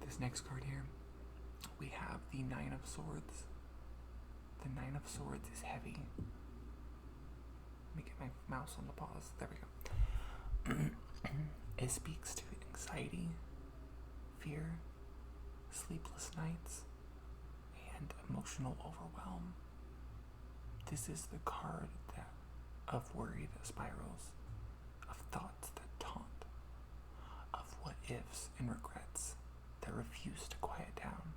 This next card here, we have the Nine of Swords. The Nine of Swords is heavy. Let me get my mouse on the pause. There we go. It speaks to anxiety, fear, sleepless nights, and emotional overwhelm. This is the card of worry that spirals, of thoughts that taunt, of what-ifs and regrets that refuse to quiet down.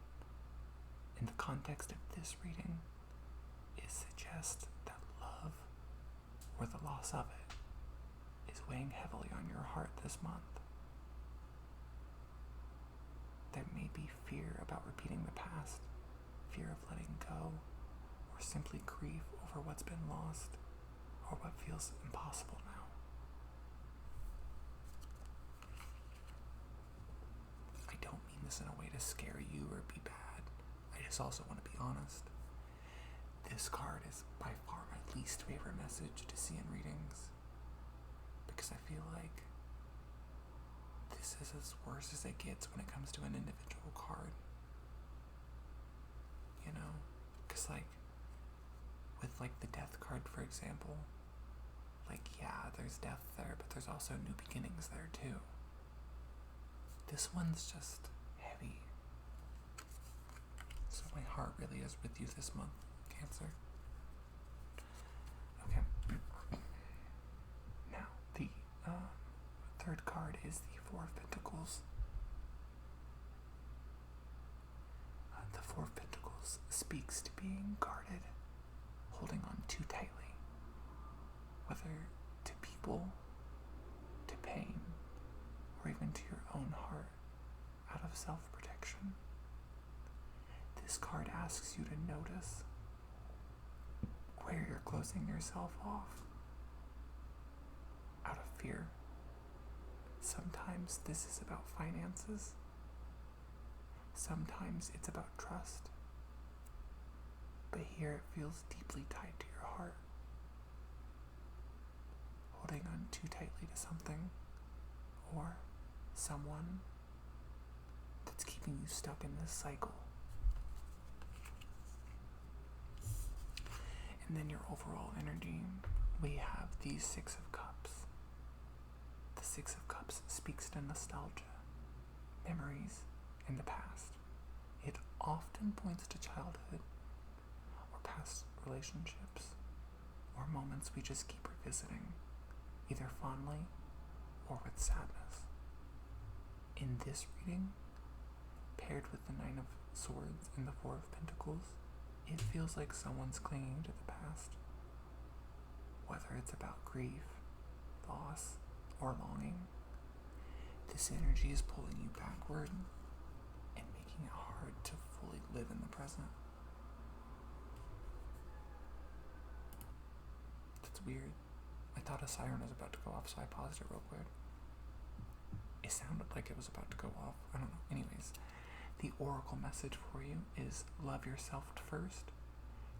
In the context of this reading, it suggests that love, or the loss of it, is weighing heavily on your heart this month. There may be fear about repeating the past, fear of letting go, or simply grief over what's been lost, or what feels impossible now. I don't mean this in a way to scare you or be bad. I just also want to be honest. This card is by far my least favorite message to see in readings, because I feel like this is as worse as it gets when it comes to an individual card. You know? Because with the Death card, for example, yeah, there's death there, but there's also new beginnings there too. This one's just heavy. So my heart really is with you this month, Cancer. Okay. Now, the third card is the Four of Pentacles. The Four of Pentacles speaks to being guarded, holding on too tightly, whether to people, to pain, or even to your own heart, out of self-protection. This card asks you to notice where you're closing yourself off out of fear. Sometimes this is about finances. Sometimes it's about trust. But here it feels deeply tied to your heart. Holding on too tightly to something or someone that's keeping you stuck in this cycle. And then your overall energy, we have the Six of Cups. The Six of Cups speaks to nostalgia, memories, and the past. It often points to childhood or past relationships or moments we just keep revisiting, either fondly or with sadness. In this reading, paired with the Nine of Swords and the Four of Pentacles, it feels like someone's clinging to the past, whether it's about grief, loss, or longing. This energy is pulling you backward and making it hard to fully live in the present. That's weird. I thought a siren was about to go off, so I paused it real quick. It sounded like it was about to go off. I don't know. Anyways, the oracle message for you is love yourself first.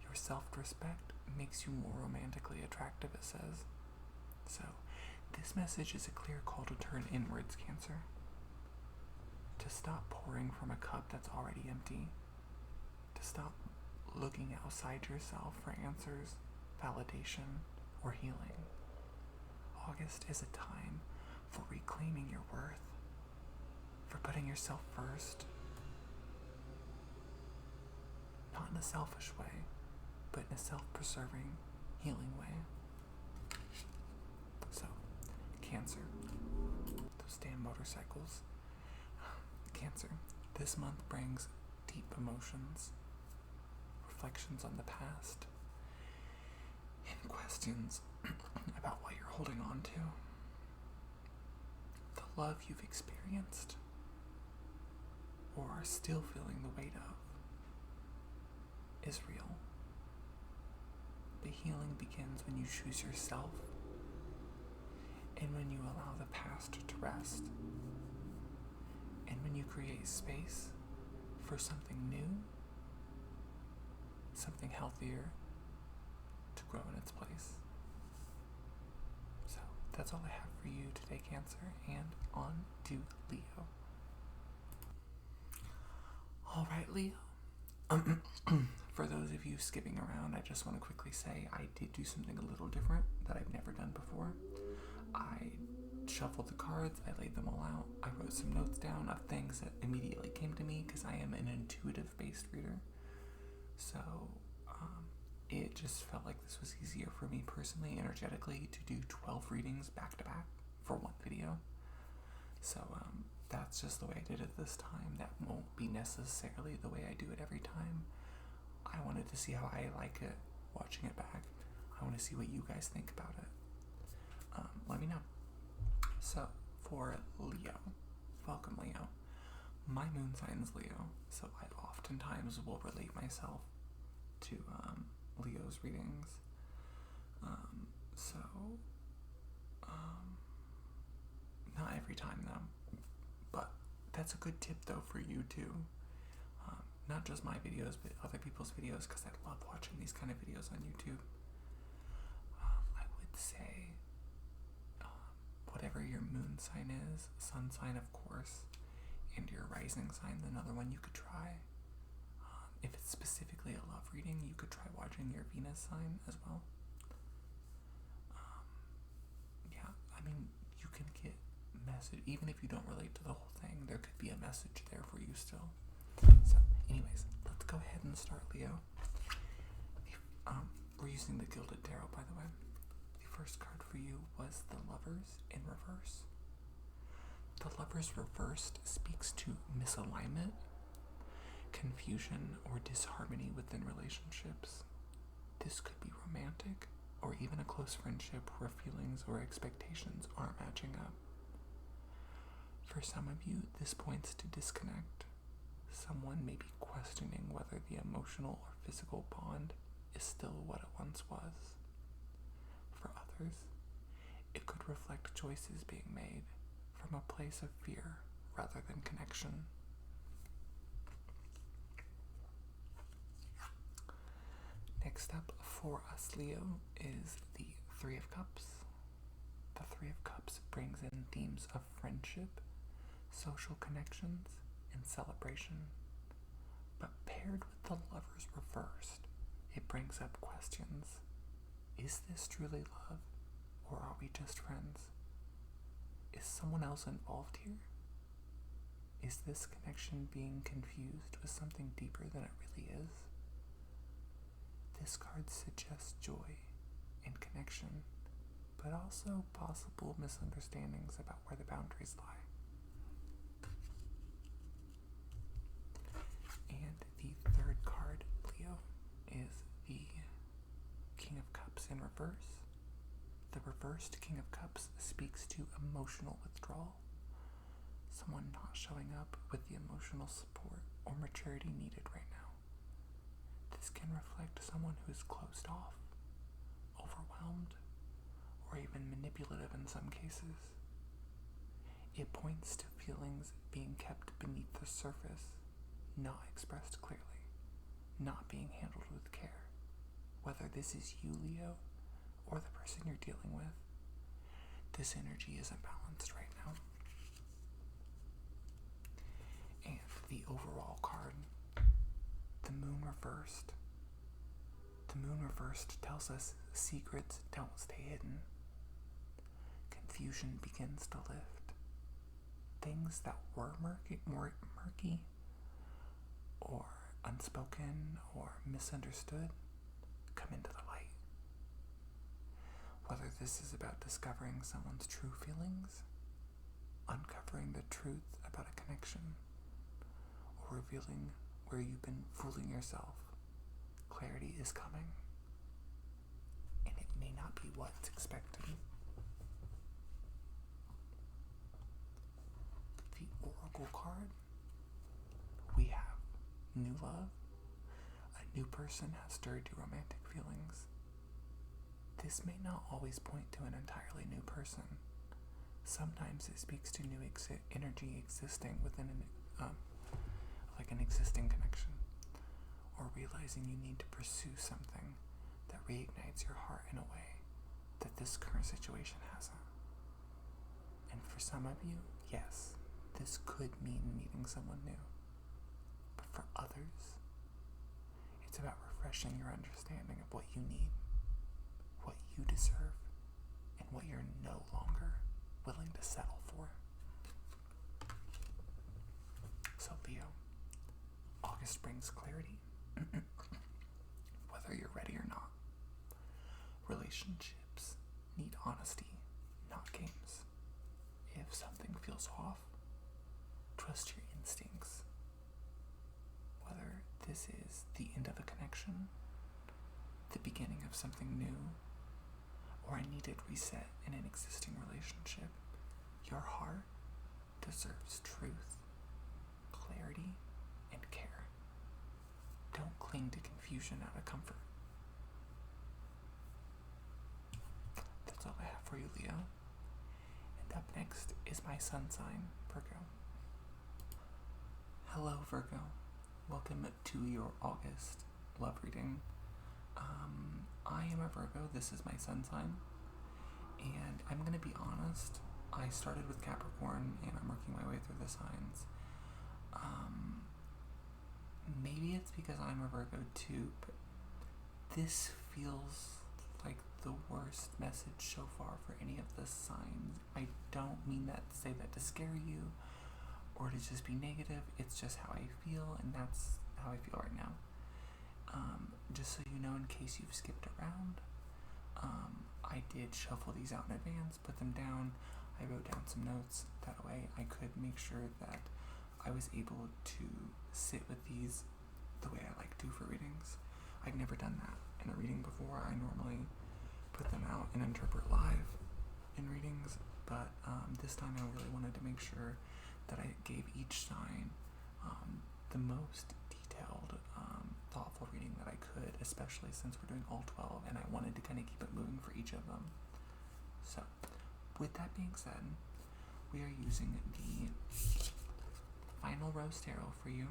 Your self-respect makes you more romantically attractive, it says. So, this message is a clear call to turn inwards, Cancer. To stop pouring from a cup that's already empty. To stop looking outside yourself for answers, validation, or healing. August is a time for reclaiming your worth, for putting yourself first. Not in a selfish way, but in a self-preserving, healing way. So, Cancer, those damn motorcycles. Cancer, this month brings deep emotions, reflections on the past and questions about what you're holding on to. The love you've experienced or are still feeling the weight of is real. The healing begins when you choose yourself and when you allow the past to rest and when you create space for something new, something healthier to grow in its place. So that's all I have for you today, Cancer, and on to Leo. All right, Leo. For those of you skipping around, I just want to quickly say I did do something a little different that I've never done before. I shuffled the cards, I laid them all out, I wrote some notes down of things that immediately came to me because I am an intuitive-based reader. So it just felt like this was easier for me personally, energetically, to do 12 readings back-to-back for one video. So that's just the way I did it this time. That won't be necessarily the way I do it every time. I wanted to see how I like it watching it back. I want to see what you guys think about it. Let me know. So, for Leo, welcome Leo. My moon sign is Leo, so I oftentimes will relate myself to Leo's readings. Not every time though, but that's a good tip though for you too. Not just my videos, but other people's videos, because I love watching these kind of videos on YouTube. I would say whatever your moon sign is, sun sign of course, and your rising sign is another one you could try. If it's specifically a love reading, you could try watching your Venus sign as well. Yeah, I mean, you can get message, even if you don't relate to the whole thing, there could be a message there for you still. So, anyways, let's go ahead and start, Leo. We're using the Gilded Tarot, by the way. The first card for you was the Lovers in reverse. The Lovers reversed speaks to misalignment, confusion, or disharmony within relationships. This could be romantic, or even a close friendship where feelings or expectations aren't matching up. For some of you, this points to disconnect. Someone may be questioning whether the emotional or physical bond is still what it once was. For others, it could reflect choices being made from a place of fear rather than connection. Next up for us, Leo, is the Three of Cups. The Three of Cups brings in themes of friendship, social connections, and celebration. But paired with the Lovers reversed, it brings up questions. Is this truly love, or are we just friends? Is someone else involved here? Is this connection being confused with something deeper than it really is? This card suggests joy and connection, but also possible misunderstandings about where the boundaries lie. And the third card, Leo, is the King of Cups in reverse. The reversed King of Cups speaks to emotional withdrawal, someone not showing up with the emotional support or maturity needed right now. This can reflect someone who is closed off, overwhelmed, or even manipulative in some cases. It points to feelings being kept beneath the surface, not expressed clearly, not being handled with care. Whether this is you, Leo, or the person you're dealing with, this energy is imbalanced right now. And the overall card, the Moon reversed. The Moon reversed tells us secrets don't stay hidden. Confusion begins to lift. Things that were murky or unspoken or misunderstood come into the light. Whether this is about discovering someone's true feelings, uncovering the truth about a connection, or revealing where you've been fooling yourself, is coming, and it may not be what's expected. The Oracle card, we have new love. A new person has stirred your romantic feelings. This may not always point to an entirely new person. Sometimes it speaks to new energy existing within an existing connection, or realizing you need to pursue something that reignites your heart in a way that this current situation hasn't. And for some of you, yes, this could mean meeting someone new. But for others, it's about refreshing your understanding of what you need, what you deserve, and what you're no longer willing to settle for. So Leo, August brings clarity, whether you're ready or not. Relationships need honesty, not games. If something feels off, trust your instincts. Whether this is the end of a connection, the beginning of something new, or a needed reset in an existing relationship, your heart deserves truth, clarity, and care. Don't cling to confusion out of comfort. That's all I have for you, Leo. And up next is my sun sign, Virgo. Hello, Virgo. Welcome to your August love reading. I am a Virgo. This is my sun sign. And I'm going to be honest. I started with Capricorn and I'm working my way through the signs. Maybe it's because I'm a Virgo too, but this feels like the worst message so far for any of the signs. I don't mean that to say that to scare you or to just be negative. It's just how I feel, and that's how I feel right now. Just so you know, in case you've skipped around, I did shuffle these out in advance, put them down. I wrote down some notes. That way I could make sure that I was able to sit with these the way I like to for readings. I've never done that in a reading before. I normally put them out and interpret live in readings, but this time I really wanted to make sure that I gave each sign the most detailed, thoughtful reading that I could, especially since we're doing all 12, and I wanted to kind of keep it moving for each of them. So, with that being said, we are using the final rose tarot for you.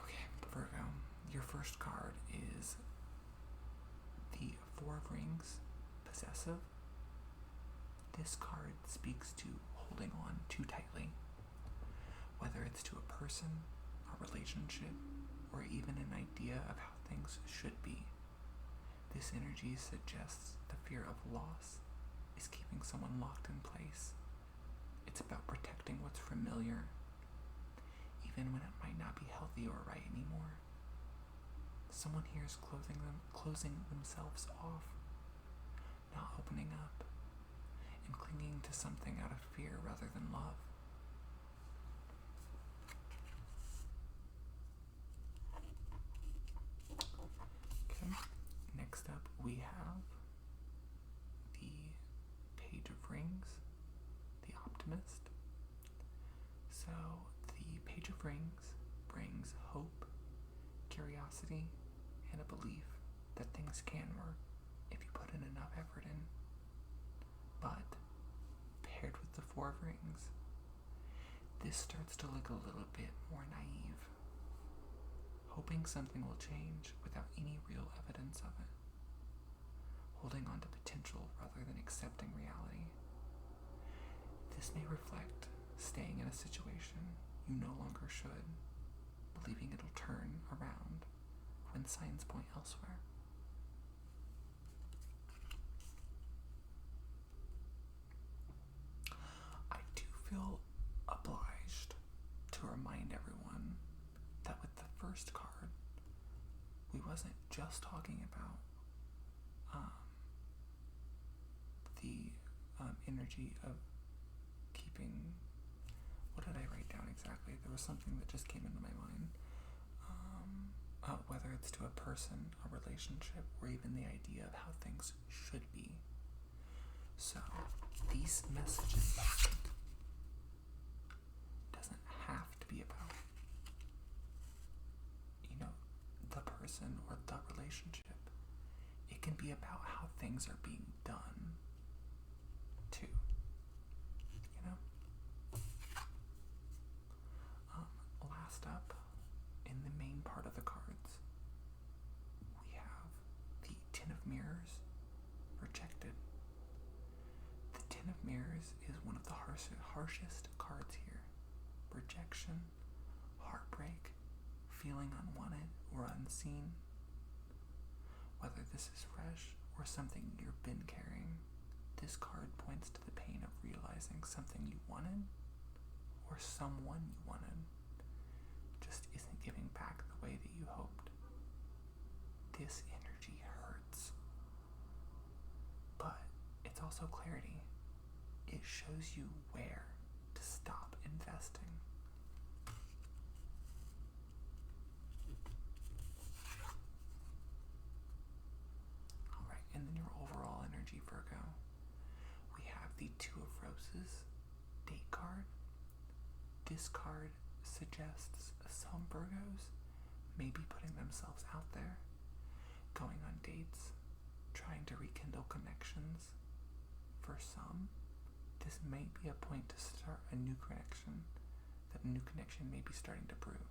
Okay, Virgo, your first card is the Four of Rings, Possessive. This card speaks to holding on too tightly, whether it's to a person, a relationship, or even an idea of how things should be. This energy suggests the fear of loss is keeping someone locked in place. It's about protecting what's familiar, even when it might not be healthy or right anymore. Someone here is closing themselves off, not opening up, and clinging to something out of fear rather than love. Okay, next up we have the Page of Rings, the Optimist. So the Page of Rings brings hope, curiosity, and a belief that things can work if you put in enough effort in. But paired with the Four of Rings, this starts to look a little bit more naive, hoping something will change without any real evidence of it, holding on to potential rather than accepting reality. This may reflect staying in a situation you no longer should, believing it'll turn around when signs point elsewhere. I do feel obliged to remind everyone that with the first card, we wasn't just talking about the energy of keeping. What did I write down exactly? There was something that just came into my mind. Whether regards to a person, a relationship, or even the idea of how things should be. So, these messages doesn't have to be about, the person or the relationship. It can be about how things are being done, too. Last up, in the main part of the cards, we have the Ten of Mirrors, Rejected. The Ten of Mirrors is one of the harshest cards here. Rejection, heartbreak, feeling unwanted or unseen. Whether this is fresh or something you've been carrying, this card points to the pain of realizing something you wanted or someone you wanted just isn't giving back the way that you hoped. This energy hurts. But it's also clarity. It shows you where to stop investing. Alright, and then your overall energy, Virgo. We have the Two of Roses date card. This card suggests some Virgos may be putting themselves out there, going on dates, trying to rekindle connections. For some, this may be a point to start a new connection, that a new connection may be starting to brew.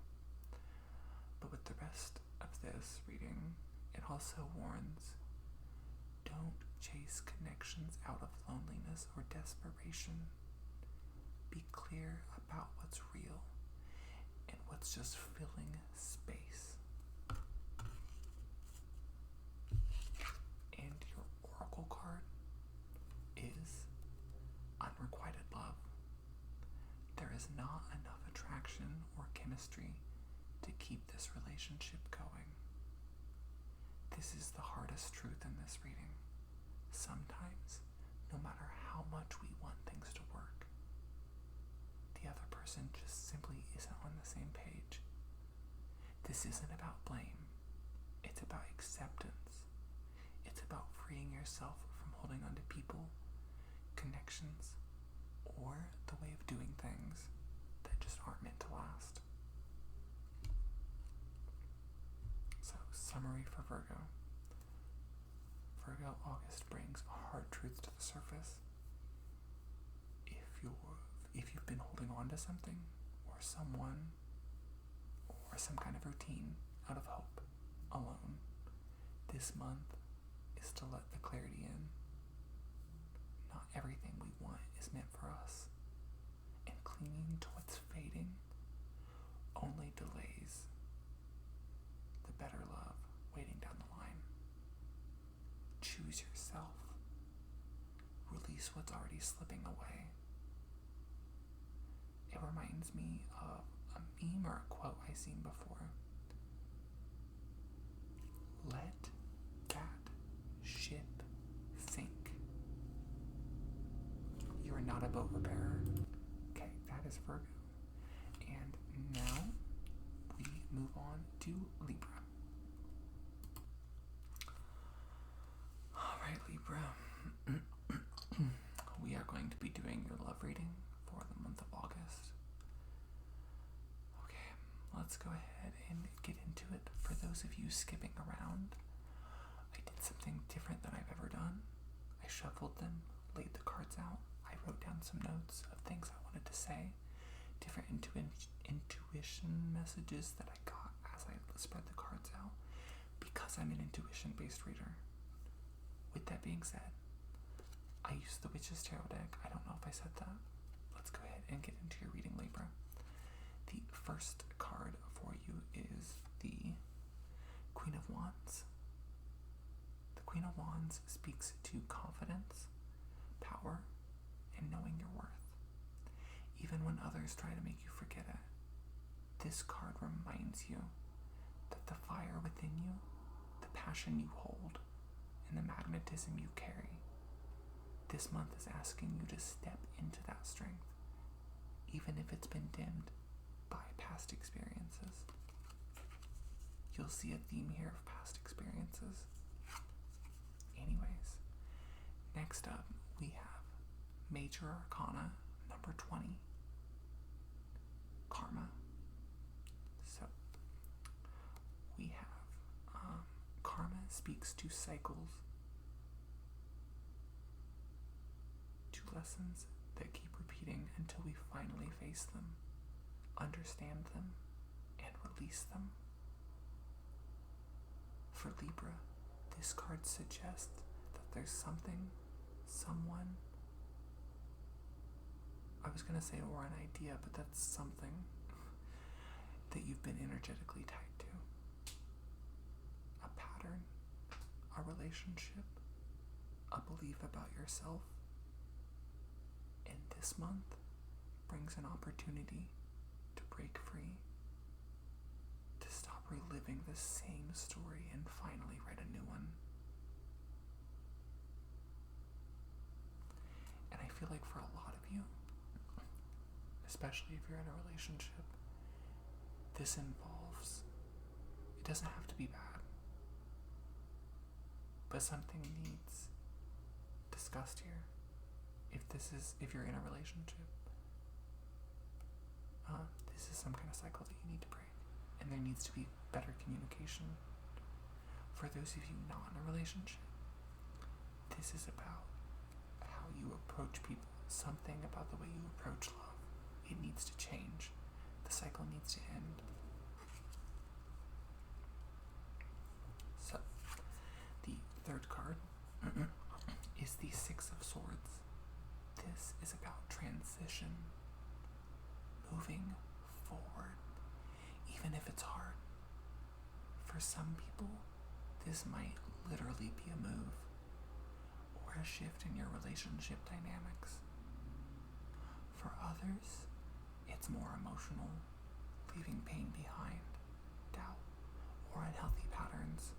But with the rest of this reading, it also warns, don't chase connections out of loneliness or desperation. Be clear about what's real and what's just filling space. And your oracle card is Unrequited Love. There is not enough attraction or chemistry to keep this relationship going. This is the hardest truth in this reading. Sometimes, no matter how much we want things to work, the other person just simply isn't on the same page. This isn't about blame. It's about acceptance. It's about freeing yourself from holding on to people, connections, or the way of doing things that just aren't meant to last. So, summary for Virgo. Virgo, August brings hard truths to the surface. If you've been holding on to something or someone or some kind of routine out of hope alone, this month is to let the clarity in. Not everything we want is meant for us, and clinging to what's fading only delays the better love waiting down the line. Choose yourself. Release what's already slipping away. It reminds me of a meme or a quote I've seen before. Let that ship sink. You are not a boat repairer. Okay, that is Virgo. And now we move on to Libra. Alright, Libra. We are going to be doing your love reading for the month of August. Okay, let's go ahead and get into it. For those of you skipping around, I did something different than I've ever done. I shuffled them, laid the cards out. I wrote down some notes of things I wanted to say, different intuition messages that I got as I spread the cards out, because I'm an intuition-based reader. With that being said, I used the Witch's Tarot deck. I don't know if I said that. Let's go ahead and get into your reading, Libra. The first card for you is the Queen of Wands. The Queen of Wands speaks to confidence, power, and knowing your worth. Even when others try to make you forget it, this card reminds you that the fire within you, the passion you hold, and the magnetism you carry, this month is asking you to step into that strength, even if it's been dimmed by past experiences. you'll see a theme here of past experiences. Anyways, next up we have Major Arcana number 20, Karma. So we have Karma speaks to cycles, to lessons that keep repeating until we finally face them, understand them, and release them. For Libra, this card suggests that there's something, someone, I was going to say or an idea, but that's something that you've been energetically tied to. A pattern, a relationship, a belief about yourself. And this month brings an opportunity to break free, to stop reliving the same story and finally write a new one. And I feel like for a lot of you, especially if you're in a relationship, this involves, it doesn't have to be bad, but something needs discussed here. If you're in a relationship, this is some kind of cycle that you need to break, and there needs to be better communication. For those of you not in a relationship, this is about how you approach people, something about the way you approach love. It needs to change. The cycle needs to end. So, the third card is the Six of Swords. This is about transition, moving forward, even if it's hard. For some people, this might literally be a move or a shift in your relationship dynamics. For others, it's more emotional, leaving pain behind, doubt, or unhealthy patterns.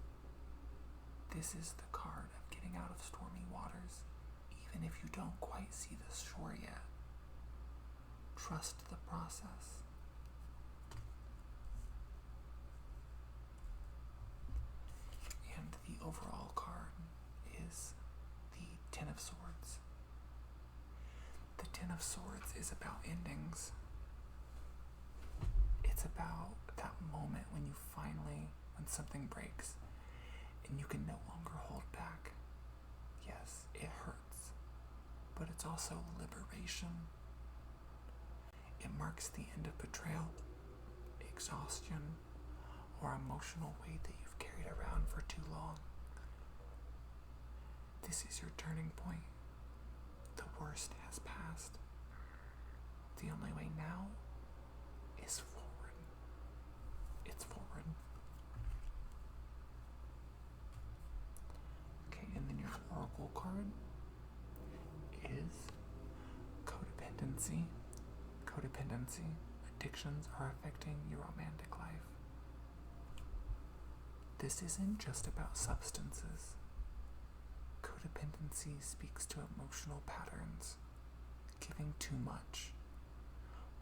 This is the card of getting out of stormy waters, even if you don't quite see the shore yet. Trust the process. And the overall card is the Ten of Swords. The Ten of Swords is about endings. It's about that moment when when something breaks and you can no longer hold back. Yes, it hurts, but it's also liberation. It marks the end of betrayal, exhaustion, or emotional weight that you've carried around for too long. This is your turning point. The worst has passed. The only way now is forward. It's forward. Okay, and then your oracle card is codependency. Codependency. Addictions are affecting your romantic life. This isn't just about substances. Codependency speaks to emotional patterns, giving too much,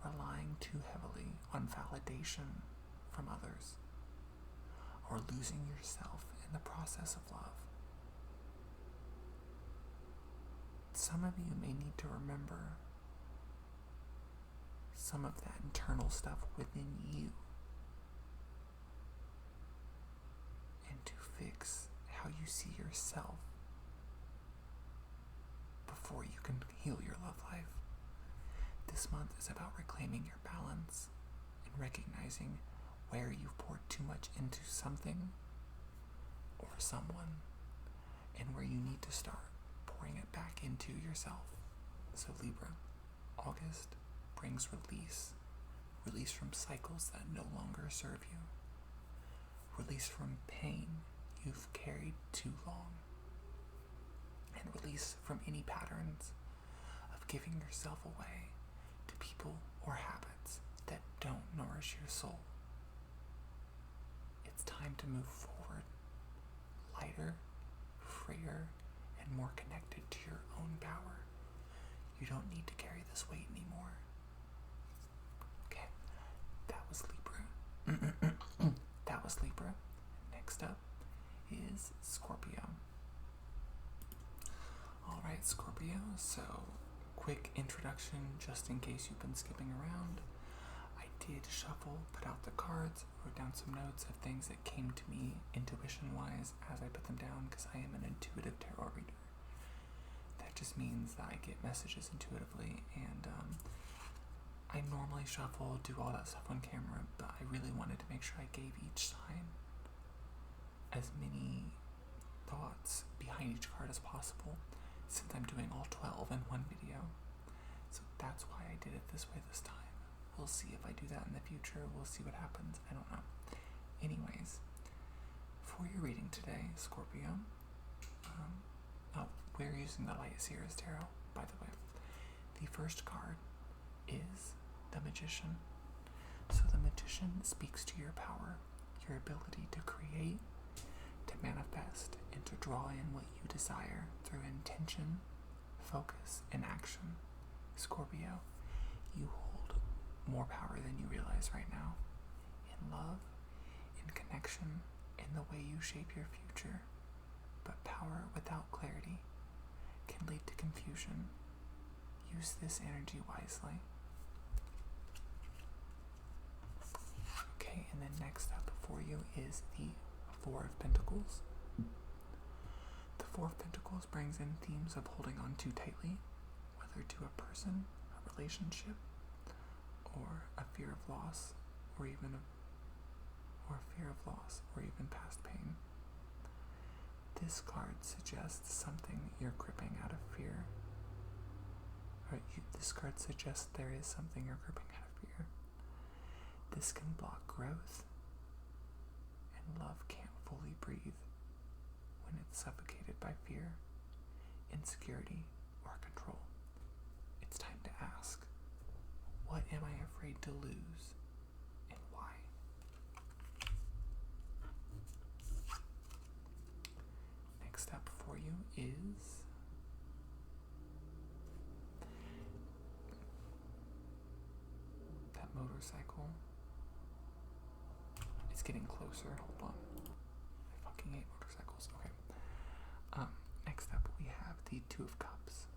relying too heavily on validation from others, or losing yourself in the process of love. Some of you may need to remember some of that internal stuff within you and to fix how you see yourself before you can heal your love life. This month is about reclaiming your balance and recognizing where you've poured too much into something or someone and where you need to start pouring it back into yourself. So Libra, August brings release. Release from cycles that no longer serve you. Release from pain you've carried too long. And release from any patterns of giving yourself away to people or habits that don't nourish your soul. It's time to move forward, lighter, freer, and more connected to your own power. You don't need to carry this weight anymore. Okay, that was Libra. That was was Libra. Next up is Scorpio. Alright, Scorpio, so quick introduction just in case you've been skipping around. I did shuffle, put out the cards, wrote down some notes of things that came to me intuition-wise as I put them down because I am an intuitive tarot reader. That just means that I get messages intuitively, and I normally shuffle, do all that stuff on camera, but I really wanted to make sure I gave each sign as many thoughts behind each card as possible, since I'm doing all 12 in one video. So that's why I did it this way this time. We'll see if I do that in the future. We'll see what happens. I don't know. Anyways, for your reading today, Scorpio, we're using the Light Series Tarot, by the way. The first card is the Magician. So the Magician speaks to your power, your ability to create, to manifest, and to draw in what you desire through intention, focus, and action. Scorpio, you hold more power than you realize right now. In love, in connection, in the way you shape your future. But power without clarity can lead to confusion. Use this energy wisely. Okay, and then next up for you is the Four of Pentacles. The Four of Pentacles brings in themes of holding on too tightly, whether to a person, a relationship, or a fear of loss, or even past pain. This card suggests something you're gripping out of fear. This card suggests there is something you're gripping out of fear. This can block growth, and love can't fully breathe when it's suffocated by fear, insecurity, or control. It's time to ask, what am I afraid to lose, and why? Next up for you is that motorcycle. It's getting closer. Hold on. I fucking hate motorcycles. Okay. Next up we have the Two of Cups.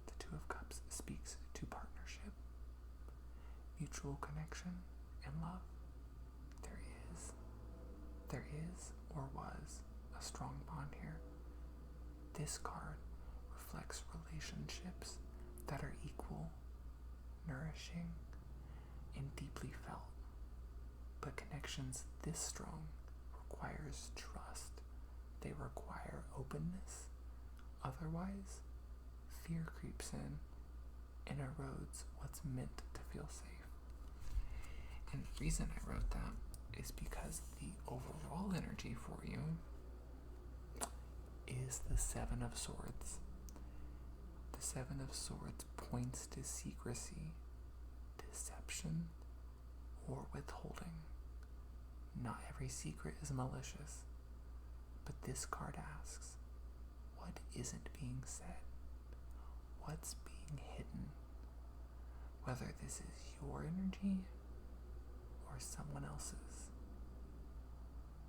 The Two of Cups speaks to partnership, mutual connection, and love. There is or was a strong bond here. This card reflects relationships that are equal, nourishing, and deeply felt. But connections this strong requires trust. They require openness. Otherwise, fear creeps in and erodes what's meant to feel safe. And the reason I wrote that is because the overall energy for you is the Seven of Swords. The Seven of Swords points to secrecy, deception, or withholding. Not every secret is malicious, but this card asks, what isn't being said? What's being hidden? Whether this is your energy or someone else's.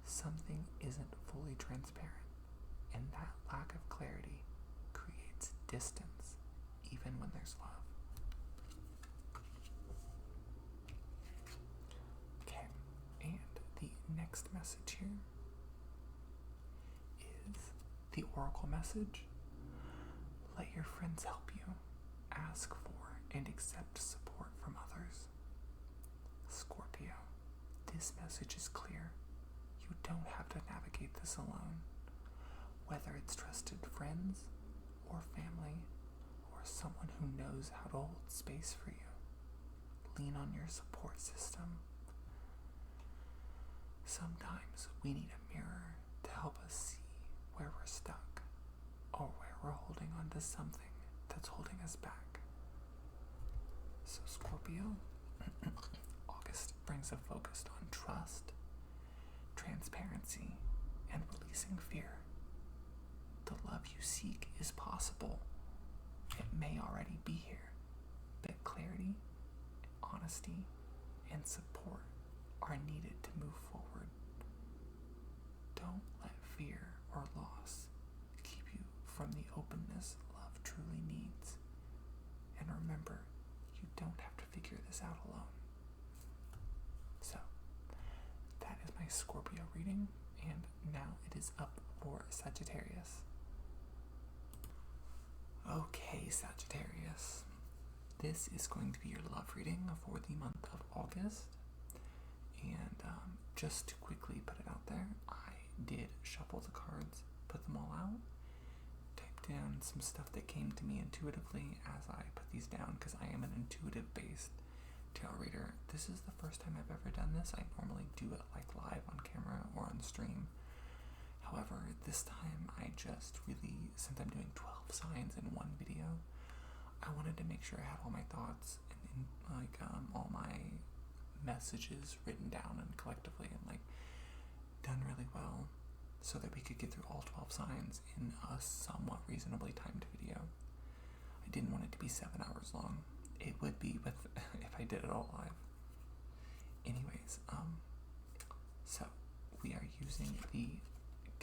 Something isn't fully transparent, and that lack of clarity creates distance, even when there's love. Okay, and the next message here is the Oracle message. Let your friends help you. Ask for and accept support from others. Scorpio, this message is clear. You don't have to navigate this alone. Whether it's trusted friends or family or someone who knows how to hold space for you, lean on your support system. Sometimes we need a mirror to help us see where we're stuck or where we're holding on to something that's holding us back. So Scorpio, August brings a focus on trust, transparency, and releasing fear. The love you seek is possible. It may already be here, but clarity, honesty, and support are needed to move forward. fear or loss keep you from the openness love truly needs. And remember, you don't have to figure this out alone. So, that is my Scorpio reading, and now it is up for Sagittarius. Okay, Sagittarius. This is going to be your love reading for the month of August. And just to quickly put it out there, I did shuffle the cards, put them all out, typed down some stuff that came to me intuitively as I put these down, because I am an intuitive-based tarot reader. This is the first time I've ever done this. I normally do it like live on camera or on stream. However, this time I just really, since I'm doing 12 signs in one video, I wanted to make sure I had all my thoughts and all my messages written down and collectively and done really well, so that we could get through all 12 signs in a somewhat reasonably timed video. I didn't want it to be 7 hours long. It would be if I did it all live. Anyways, so we are using the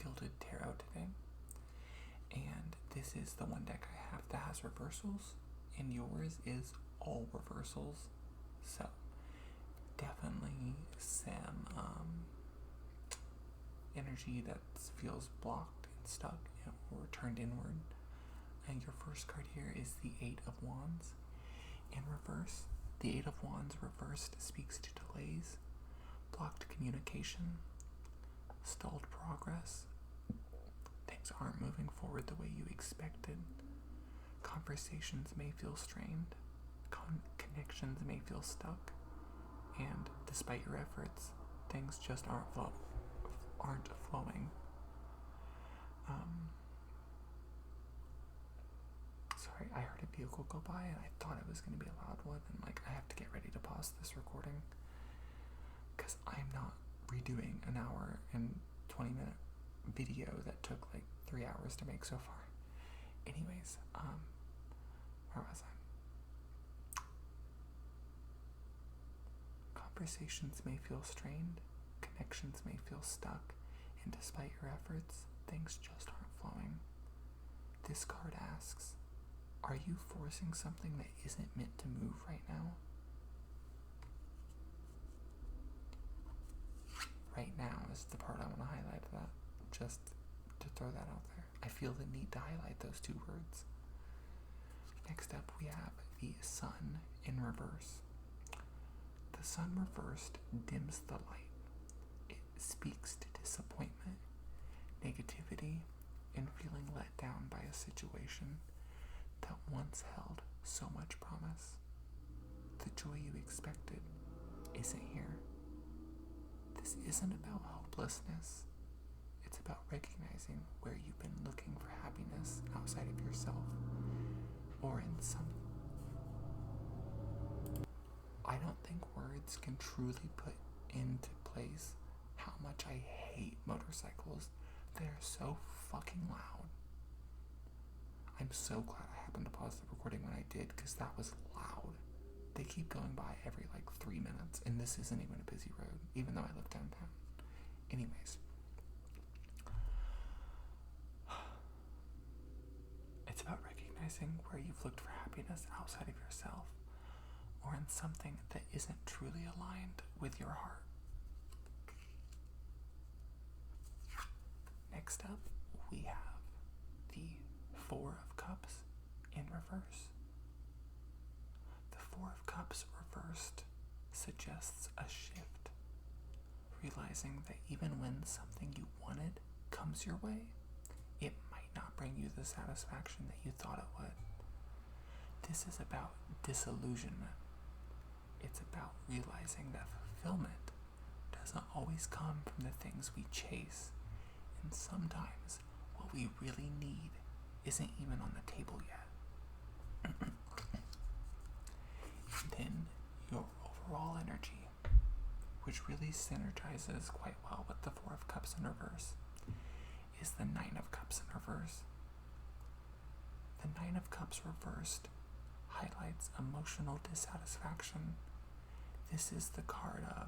Gilded Tarot today, and this is the one deck I have that has reversals, and yours is all reversals. So definitely some energy that feels blocked and stuck or turned inward. And your first card here is the 8 of Wands in reverse. The 8 of Wands reversed speaks to delays, blocked communication, stalled progress. Things aren't moving forward the way you expected. Conversations may feel strained. Connections may feel stuck. And despite your efforts, things just aren't flowing. Sorry, I heard a vehicle go by and I thought it was going to be a loud one, and I have to get ready to pause this recording because I'm not redoing an hour and 20-minute video that took 3 hours to make so far. Anyways, where was I? Conversations may feel strained, connections may feel stuck, and despite your efforts, things just aren't flowing. This card asks, are you forcing something that isn't meant to move right now? Right now is the part I want to highlight that, just to throw that out there. I feel the need to highlight those two words. Next up, we have the Sun in reverse. The Sun reversed dims the light. It speaks to disappointment, negativity, and feeling let down by a situation that once held so much promise. The joy you expected isn't here. This isn't about hopelessness. It's about recognizing where you've been looking for happiness outside of yourself or in some. I don't think words can truly put into place how much I hate motorcycles. They're so fucking loud. I'm so glad I happened to pause the recording when I did, because that was loud. They keep going by every 3 minutes, and this isn't even a busy road, even though I live downtown. Anyways. It's about recognizing where you've looked for happiness outside of yourself, or in something that isn't truly aligned with your heart. Next up, we have the 4 of Cups in reverse. The 4 of Cups reversed suggests a shift, realizing that even when something you wanted comes your way, it might not bring you the satisfaction that you thought it would. This is about disillusionment. It's about realizing that fulfillment doesn't always come from the things we chase, and sometimes what we really need isn't even on the table yet. And then your overall energy, which really synergizes quite well with the 4 of Cups in reverse, is the 9 of Cups in reverse. The 9 of Cups reversed highlights emotional dissatisfaction. This is the card of,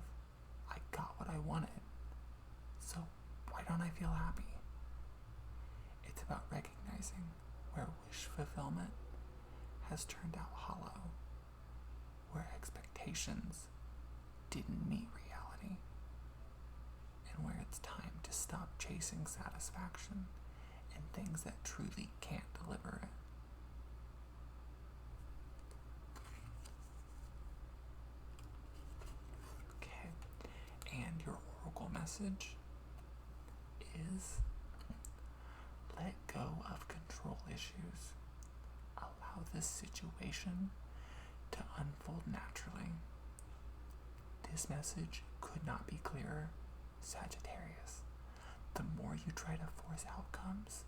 I got what I wanted, so why don't I feel happy? It's about recognizing where wish fulfillment has turned out hollow, where expectations didn't meet reality, and where it's time to stop chasing satisfaction in things that truly can't deliver it. Okay, and your oracle message is: let go of control issues. Allow this situation to unfold naturally. This message could not be clearer, Sagittarius. The more you try to force outcomes,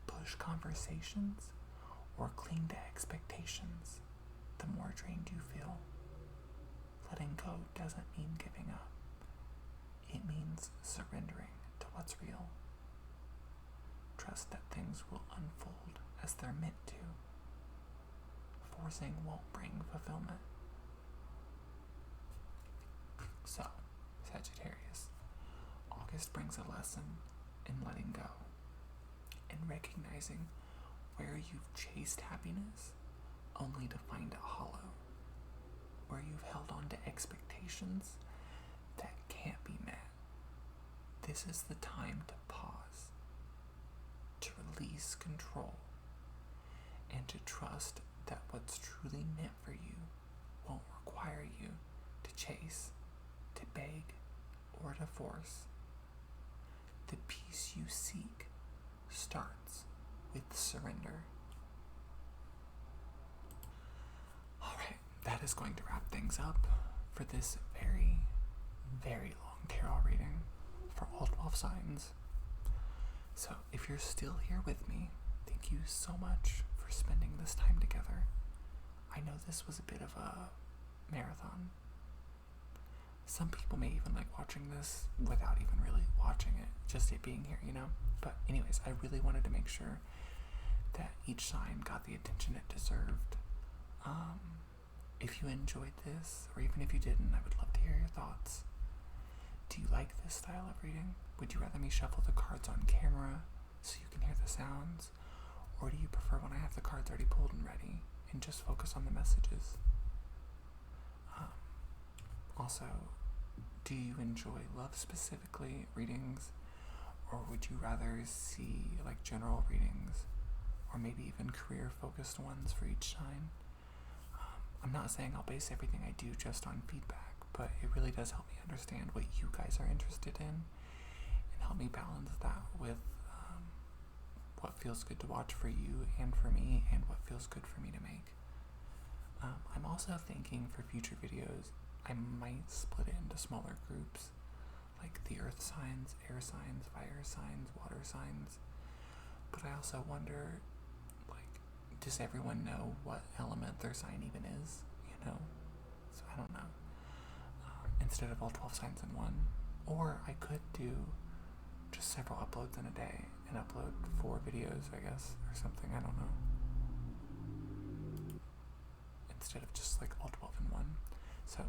push conversations, or cling to expectations, the more drained you feel. Letting go doesn't mean giving up. It means surrendering to what's real. Trust that things will unfold as they're meant to. Forcing won't bring fulfillment. So, Sagittarius, August brings a lesson in letting go and recognizing where you've chased happiness only to find it hollow, where you've held on to expectations that can't be met. This is the time to pause, to release control, and to trust that what's truly meant for you won't require you to chase, to beg, or to force. The peace you seek starts with surrender. Alright, that is going to wrap things up for this very, very long tarot reading for all 12 signs. So, if you're still here with me, thank you so much for spending this time together. I know this was a bit of a marathon. Some people may even like watching this without even really watching it, just it being here, you know? But anyways, I really wanted to make sure that each sign got the attention it deserved. If you enjoyed this, or even if you didn't, I would love to hear your thoughts. Do you like this style of reading? Would you rather me shuffle the cards on camera so you can hear the sounds? Or do you prefer when I have the cards already pulled and ready and just focus on the messages? Also, do you enjoy love specifically readings? Or would you rather see like general readings? Or maybe even career focused ones for each sign? I'm not saying I'll base everything I do just on feedback, but it really does help me understand what you guys are interested in and help me balance that with what feels good to watch for you and for me, and what feels good for me to make. I'm also thinking for future videos, I might split it into smaller groups, like the earth signs, air signs, fire signs, water signs. But I also wonder, like, does everyone know what element their sign even is, you know? So I don't know. Instead of all 12 signs in one. Or I could do just several uploads in a day and upload 4 videos, I guess, or something, I don't know. Instead of just like all 12 in one. So,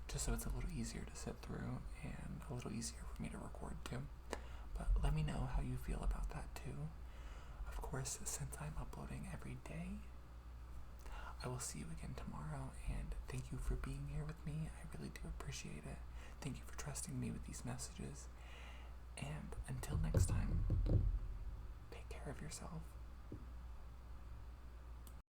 just so it's a little easier to sit through and a little easier for me to record too. But let me know how you feel about that too. Of course, since I'm uploading every day, I will see you again tomorrow, and thank you for being here with me. I really do appreciate it. Thank you for trusting me with these messages. And until next time, take care of yourself.